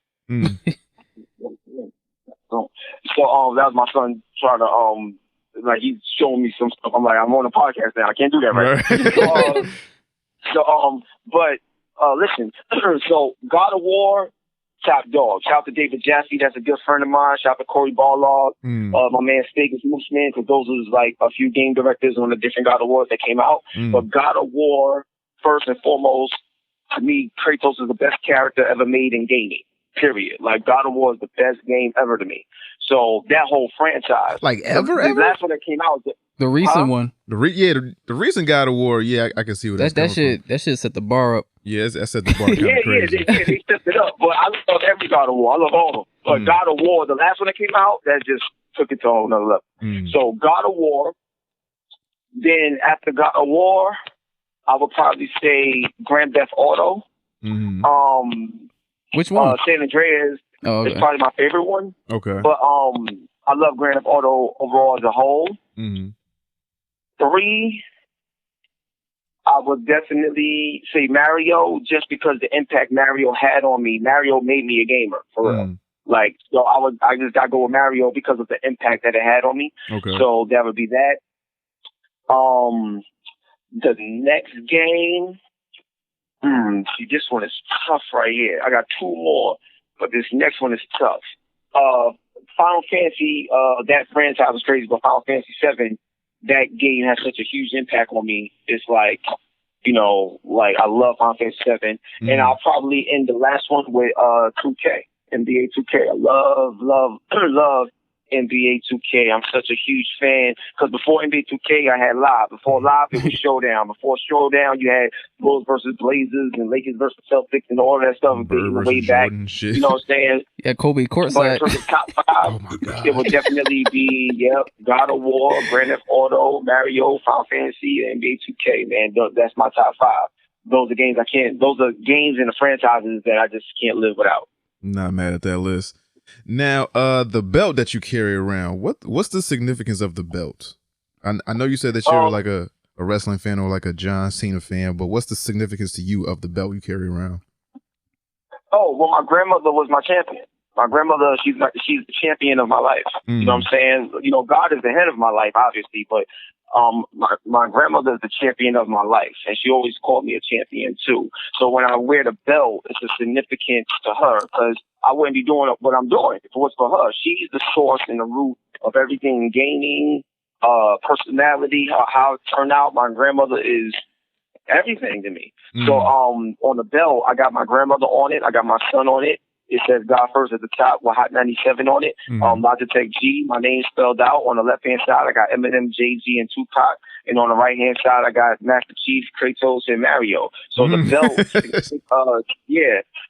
So that was my son trying to like he's showing me some stuff. I'm like, I'm on a podcast now. I can't do that right. But listen. So God of War, top dog. Shout out to David Jaffe. That's a good friend of mine. Shout out to Corey Barlog. My man Stegus Mooseman, because those was like a few game directors on the different God of Wars that came out. But God of War, first and foremost. To me, Kratos is the best character ever made in gaming, period. Like, God of War is the best game ever to me. So, that whole franchise. Like, ever? The last one that came out. The recent one. The recent God of War, yeah, I can see what that's that shit set the bar up. Yeah, that set the bar kind of crazy. They stepped it up. But I love every God of War. I love all of them. But God of War, the last one that came out, that just took it to a whole nother level. So, God of War. Then, after God of War, I would probably say Grand Theft Auto. Which one? San Andreas is probably my favorite one. Okay. But I love Grand Theft Auto overall as a whole. 3, I would definitely say Mario, just because the impact Mario had on me. Mario made me a gamer, for real. Like, so I just gotta go with Mario because of the impact that it had on me. Okay. So that would be that. The next game, see, this one is tough right here. I got 2 more, but this next one is tough. Final Fantasy, that franchise was crazy, but Final Fantasy 7, that game has such a huge impact on me. It's like, you know, like I love Final Fantasy 7, and I'll probably end the last one with 2K, NBA 2K. I love NBA 2K. I'm such a huge fan because before NBA 2K, I had Live. Before Live, it was Showdown. Before Showdown, you had Bulls versus Blazers and Lakers versus Celtics and all that stuff. Way back, shit. you know what I'm saying? Yeah, Kobe courtside. But for the top 5, oh my God, it would definitely be God of War, Grand Theft Auto, Mario, Final Fantasy, and NBA 2K. Man, that's my top 5. Those are games Those are games and the franchises that I just can't live without. Not mad at that list. Now, the belt that you carry around, what's the significance of the belt? I know you said that you're like a wrestling fan or like a John Cena fan, but what's the significance to you of the belt you carry around? Oh, well, my grandmother was my champion. My grandmother, she's the champion of my life. Mm. You know what I'm saying? You know, God is the head of my life, obviously, but my grandmother is the champion of my life, and she always called me a champion too. So when I wear the belt, it's a significance to her because I wouldn't be doing what I'm doing if it was for her. She's the source and the root of everything gaming, personality, how it turned out. My grandmother is everything to me. Mm. So on the belt, I got my grandmother on it. I got my son on it. It says God First at the top with Hot 97 on it. Logitech G, my name spelled out. On the left-hand side, I got Eminem, Jay-Z, and Tupac. And on the right-hand side, I got Master Chief, Kratos, and Mario. So the belt,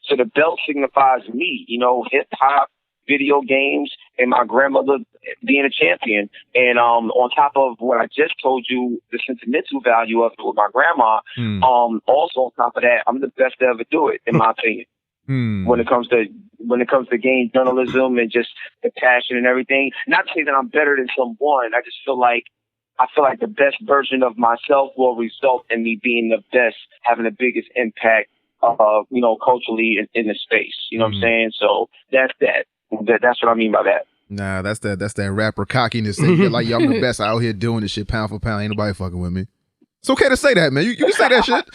so the belt signifies me, you know, hip-hop, video games, and my grandmother being a champion. And on top of what I just told you, the sentimental value of it with my grandma, also on top of that, I'm the best to ever do it, in my opinion. When it comes to game journalism and just the passion and everything. Not to say that I'm better than someone. I just feel like the best version of myself will result in me being the best, having the biggest impact, you know, culturally in the space. You know what I'm saying? So that's what I mean by that. Nah, that's that rapper cockiness. Like, yo, I'm the best out here doing this shit pound for pound. Ain't nobody fucking with me. It's okay to say that, man. You can say that shit.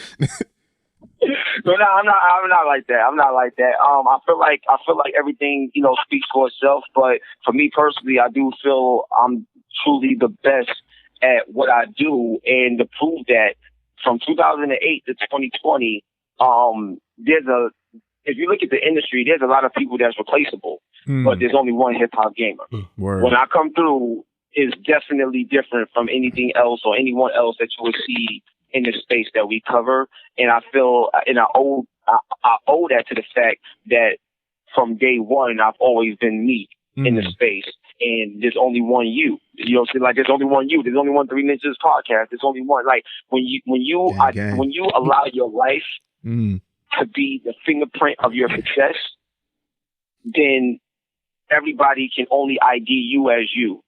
No, I'm not like that. I'm not like that. I feel like everything, you know, speaks for itself. But for me personally, I do feel I'm truly the best at what I do. And to prove that, from 2008 to 2020, if you look at the industry, there's a lot of people that's replaceable, but there's only one hip hop gamer. Word. When I come through, it's definitely different from anything else or anyone else that you would see in the space that we cover. And I feel, and I owe that to the fact that from day one, I've always been me in the space. And there's only one you. You know, like there's only one you. There's only one Three Ninjas podcast. There's only one. Like when you allow your life to be the fingerprint of your success, then everybody can only ID you as you.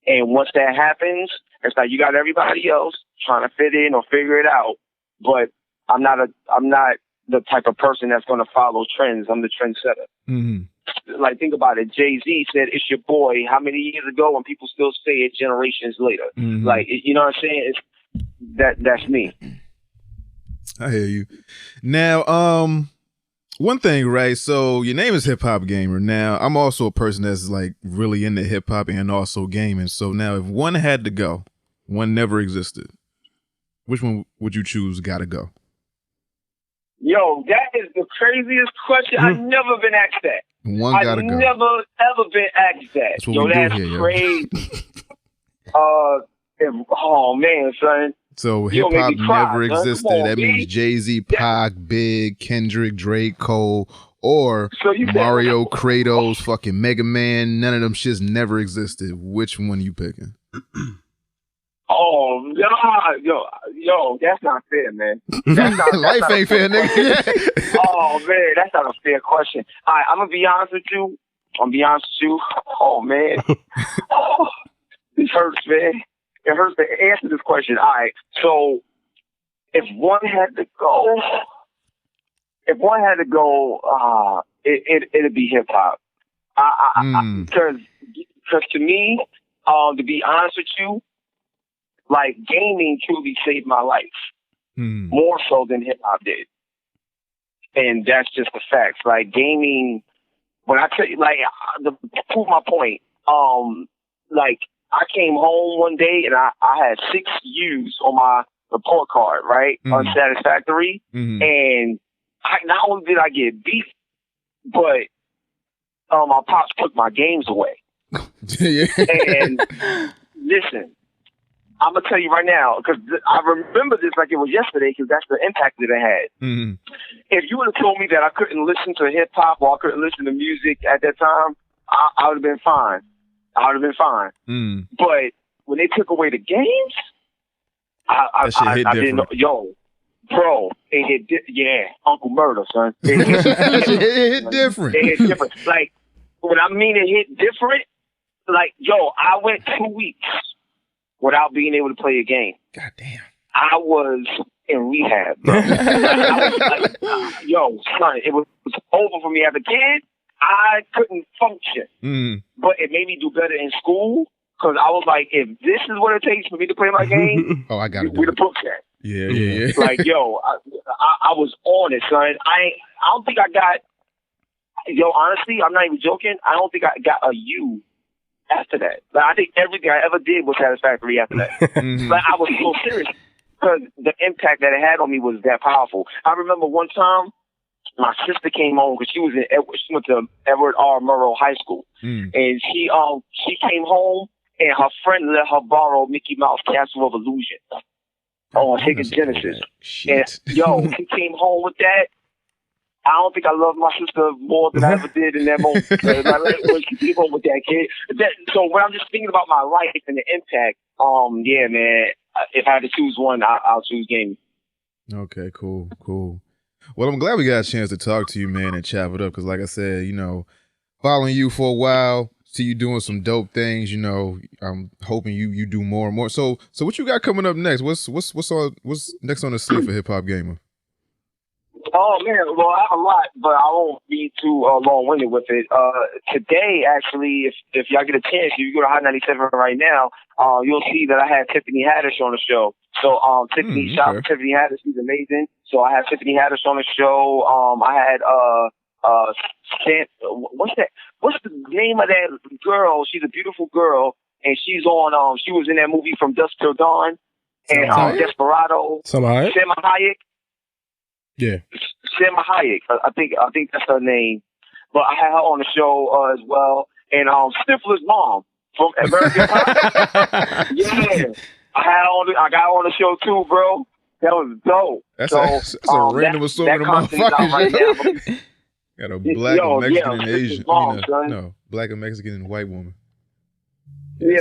And once that happens, it's like you got everybody else trying to fit in or figure it out. But I'm not the type of person that's going to follow trends. I'm the trendsetter. Like, think about it. Jay-Z said, "It's your boy," how many years ago, and people still say it generations later. Like, you know what I'm saying? That's me. I hear you. Now, one thing, right? So your name is Hip Hop Gamer. Now, I'm also a person that's like really into hip hop and also gaming. So now, if one had to go, one never existed, which one would you choose? Gotta go. Yo, that is the craziest question. I've never been asked that. One gotta go. I've never ever been asked that. That's what we do here, yo. Crazy. Oh man, son. So hip hop never existed. That means Jay-Z, Pac, Big, Kendrick, Drake, Cole, or Mario, Kratos, fucking Mega Man. None of them shits never existed. Which one are you picking? Oh, yo, that's not fair, man. That's not, Life ain't fair, nigga. Oh, man, that's not a fair question. All right, I'm going to be honest with you. Oh, man. Oh, this hurts, man. It hurts to answer this question. All right, so if one had to go, it'd be hip hop. Because to me, to be honest with you, like, gaming truly saved my life more so than hip hop did, and that's just the facts. Like, gaming, when I tell you, like, to prove my point, like, I came home one day and I had 6 U's on my report card, right? Unsatisfactory. And not only did I get beat, but my pops took my games away. And listen, I'm gonna tell you right now, because I remember this like it was yesterday, because that's the impact that it had. Mm-hmm. If you would have told me that I couldn't listen to hip hop or I couldn't listen to music at that time, I would have been fine. I would have been fine. Mm. But when they took away the games, I didn't know. Yo, bro, it hit Uncle Murder, son. It hit different. It hit different. Like, when I mean it hit different, like, yo, I went 2 weeks without being able to play a game. God damn. I was in rehab, bro. I was like, yo, son, it was over for me as a kid. I couldn't function. Mm. But it made me do better in school, because I was like, if this is what it takes for me to play my game, I got it. We the books at. Yeah. Like, yo, I was on it, son. I don't think I got, yo, honestly, I'm not even joking. I don't think I got a U after that. Like, I think everything I ever did was satisfactory after that. Mm-hmm. Like, I was so serious, because the impact that it had on me was that powerful. I remember one time, my sister came home because she went to Edward R. Murrow High School, and she came home and her friend let her borrow Mickey Mouse Castle of Illusion on Sega Genesis. And yo, she came home with that. I don't think I loved my sister more than I ever did in that moment. When she came home with that kid. So when I'm just thinking about my life and the impact, yeah, man. If I had to choose one, I'll choose gaming. Okay, cool. Well, I'm glad we got a chance to talk to you, man, and chop it up. Because, like I said, following you for a while, see you doing some dope things. I'm hoping you do more and more. So what you got coming up next? What's next on the slate for Hip Hop Gamer? Oh man, well I have a lot, but I won't be too long-winded with it. Today, actually, if y'all get a chance, if you go to Hot 97 right now, you'll see that I had Tiffany Haddish on the show. So Tiffany Haddish, she's amazing. So I had Tiffany Haddish on the show. I had what's the name of that girl? She's a beautiful girl, and she's on. She was in that movie From Dusk Till Dawn and Desperado. Salma Hayek. Yeah, Salma Hayek. I think that's her name. But I had her on the show as well, and Stifler's mom from American Pie. Yeah, I got her on the show too, bro. That was dope. That's a random assortment of motherfuckers. Right got a black, Mexican, and Asian. Black and Mexican and white woman. Yeah,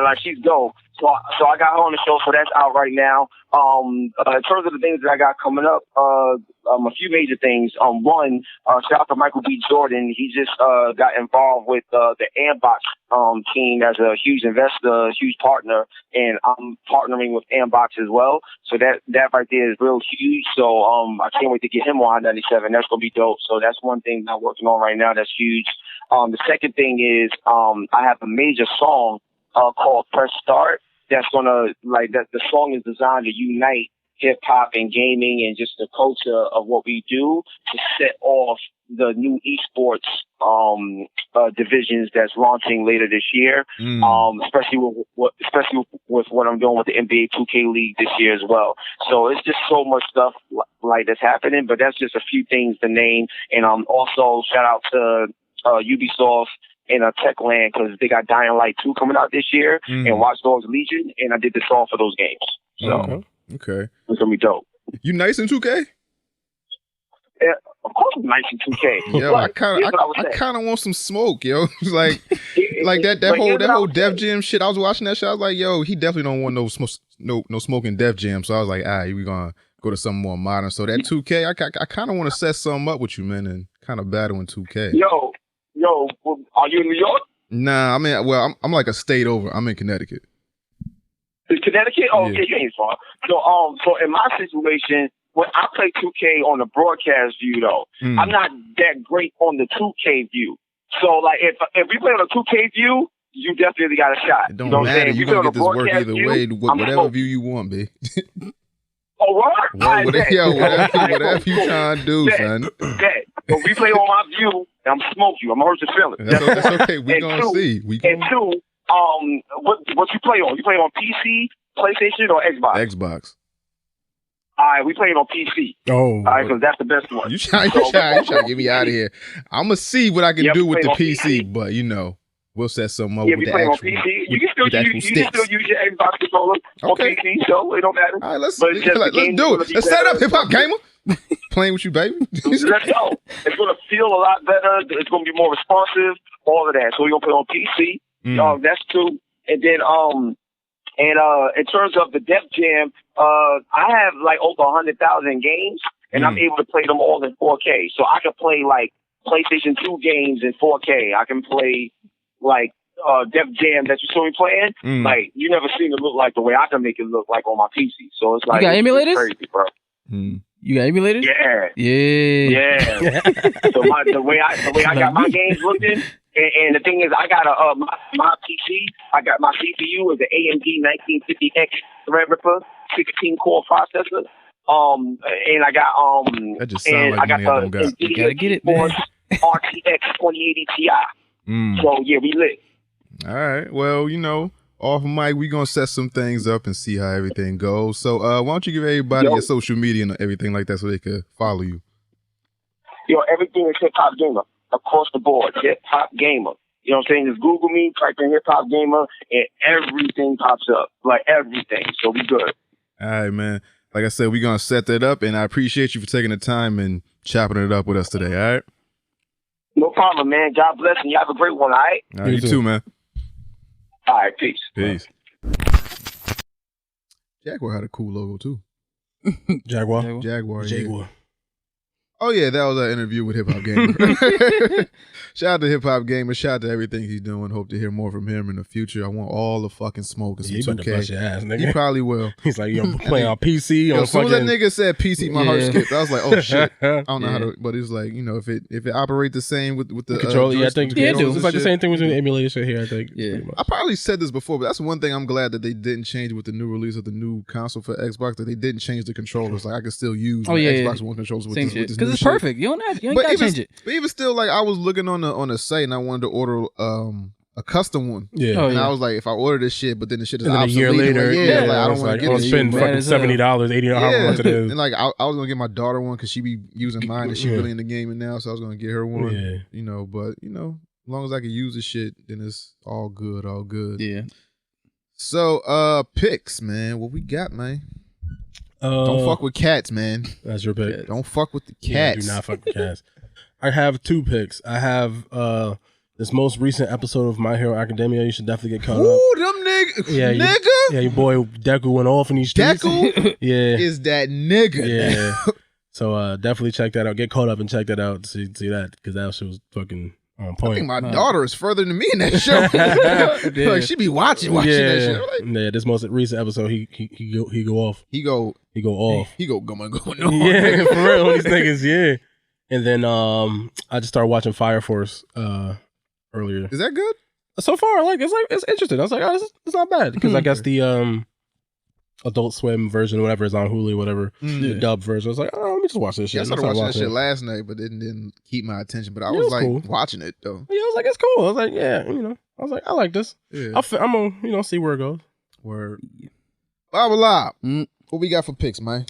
like she's dope. So I got her on the show, so that's out right now. In terms of the things that I got coming up, a few major things. One, shout out to Michael B. Jordan. He just got involved with the Ambox team as a huge investor, huge partner, and I'm partnering with Ambox as well. So that right there is real huge. So I can't wait to get him on 97. That's gonna be dope. So that's one thing that I'm working on right now. That's huge. The second thing is I have a major song called Press Start. That's gonna the song is designed to unite hip hop and gaming and just the culture of what we do to set off the new esports divisions that's launching later this year. Especially with what I'm doing with the NBA 2K League this year as well. So it's just so much stuff that's happening, but that's just a few things to name. And also shout out to Ubisoft in Techland, because they got Dying Light 2 coming out this year and Watch Dogs Legion, and I did the song for those games. So okay. It's gonna be dope. You nice in 2K? Yeah, of course I'm nice in 2K. Yo, I kind of want some smoke, yo. like that whole Def Jam shit. I was watching that shit. I was like, yo, he definitely don't want no smoking Def Jam. So I was like, we gonna go to something more modern. So that 2K, I kind of want to set something up with you, man, and kind of battle in 2K. Yo, are you in New York? Nah, I'm like a state over. I'm in Connecticut. In Connecticut? Oh, yeah. Okay, you ain't far. So in my situation, when I play 2K on the broadcast view, though, I'm not that great on the 2K view. So, if we play on a 2K view, you definitely got a shot. It don't matter. You're going to get this work either way, whatever view you want, babe. Oh, what? Whatever you trying to do, son. When we play on my view, I'm smoke you. I'm hurt your feelings. That's okay. We're going to see. And two, what you play on? You play on PC, PlayStation, or Xbox? Xbox. All right, we playing on PC. Oh. All right, because that's the best one. You trying to get me out of here. I'm going to see what I can do with the PC, but We'll set some up Yeah, with we the play on actual. PC. You can still actual use your Xbox controller on Okay. PC, so it don't matter. All right, let's But it's just let's the game do is it. gonna be Let's set up, better. hip hop gamer. Playing with you, baby. Let's go. It's gonna feel a lot better. It's gonna be more responsive. All of that. So we're gonna play on PC. That's two. And then in terms of the Def Jam, I have like over 100,000 games, and I'm able to play them all in 4K. So I can play like PlayStation 2 games in 4K. I can play like Def Jam that you saw me playing. Like you never seen it look like the way I can make it look like on my PC. So it's like you got emulators? Crazy, bro. You got emulators? Yeah. So the way I got my games looking, and the thing is, I got my PC. I got my CPU is the AMD 1950X Threadripper 16-core processor. And I got that just sounds like I got the you gotta get it, man. RTX 2080 Ti. So yeah, we lit. All right. Well, off mic, we gonna set some things up and see how everything goes. So, why don't you give everybody your social media and everything like that so they could follow you? Everything is Hip Hop Gamer across the board. Hip Hop Gamer. You know what I'm saying? Just Google me, type in Hip Hop Gamer, and everything pops up. Like everything. So we good. All right, man. Like I said, we're gonna set that up, and I appreciate you for taking the time and chopping it up with us today. All right. No problem, man. God bless, and you have a great one. All right. All right, you too, man. All right, peace. Peace. Jaguar had a cool logo too. Jaguar. Yeah. Oh yeah, that was our interview with Hip Hop Gamer. Shout out to Hip Hop Gamer. Shout out to everything he's doing. Hope to hear more from him in the future. I want all the fucking smoke and some 2K. About to bust your ass, nigga. He probably will. He's like, yo, playing on PC. As soon as that nigga said PC, my heart skipped. I was like, oh shit. I don't know how to, but it's like, if it operates the same with the controller. Yeah, I think it do. It's like the same thing with the emulator emulation here. I think. Yeah. I probably said this before, but that's one thing I'm glad that they didn't change with the new release of the new console for Xbox. That they didn't change the controllers. Like I could still use Xbox One controllers with this because it's perfect. You ain't gotta change it. But even still, like I was looking on the site and I wanted to order a custom one. Yeah. And I was like, if I order this shit, but then the shit is and then obsolete, a year later, like I don't want to get this spend shit. fucking $70, $80, however much it is. And like I was gonna get my daughter one because she be using mine and she really in the gaming now, so I was gonna get her one. Yeah. But as long as I can use the shit, then it's all good, all good. Yeah. So picks, man. What we got, man? Don't fuck with cats, man. That's your pick. Don't fuck with the cats. Yeah, do not fuck with cats. I have 2 picks. I have this most recent episode of My Hero Academia. You should definitely get caught up. Ooh, them nigga. Yeah, your boy Deku went off in these streets. Deku is that nigga. Yeah. So definitely check that out. Get caught up and check that out. See that, because that shit was fucking on point. I think my daughter is further than me in that show. Like she be watching that shit. Like, this most recent episode, he go off. He go off. He go going on. Yeah, for real. These niggas, yeah. And then I just started watching Fire Force earlier. Is that good? So far, it's interesting. I was like, oh, it's not bad, because I guess the Adult Swim version, whatever, is on Hulu, whatever, the dub version. I was like, oh, let me just watch this shit. Yeah, I started watching that shit last night, but it didn't keep my attention. But I was like cool. watching it though. Yeah, I was like, it's cool. I was like, yeah, I was like, I like this. Yeah. I'm gonna see where it goes. Word. Blah blah. What we got for picks, man?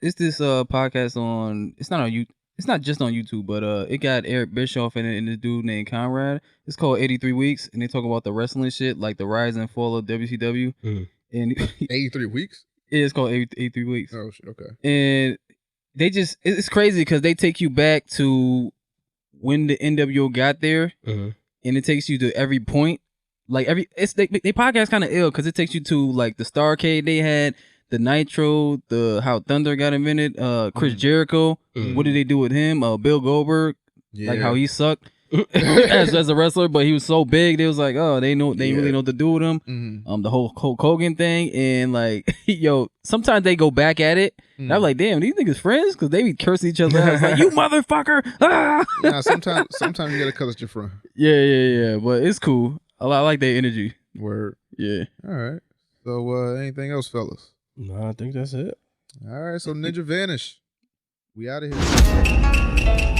It's this podcast on. It's not on you. It's not just on YouTube, but it got Eric Bischoff in it and this dude named Conrad. It's called 83 Weeks, and they talk about the wrestling shit, like the rise and fall of WCW. And 83 weeks. It's called 83 Weeks. Oh shit. Okay. And they it's crazy because they take you back to when the NWO got there, and it takes you to every point. Like they podcast kind of ill because it takes you to like the Starcade they had. The Nitro, how Thunder got invented, Chris Jericho, what did they do with him? Bill Goldberg, like how he sucked as a wrestler, but he was so big, they was like, oh, they really know what to do with him. The whole Hulk Hogan thing, and like, sometimes they go back at it. And I'm like, damn, these niggas friends? Because they be cursing each other out. It's like, you motherfucker! Ah! Nah, sometimes you gotta cuss at your friend. Yeah, but it's cool. I like their energy. Word. Yeah. All right. So, anything else, fellas? No, I think that's it. All right, so Ninja Vanish. We out of here.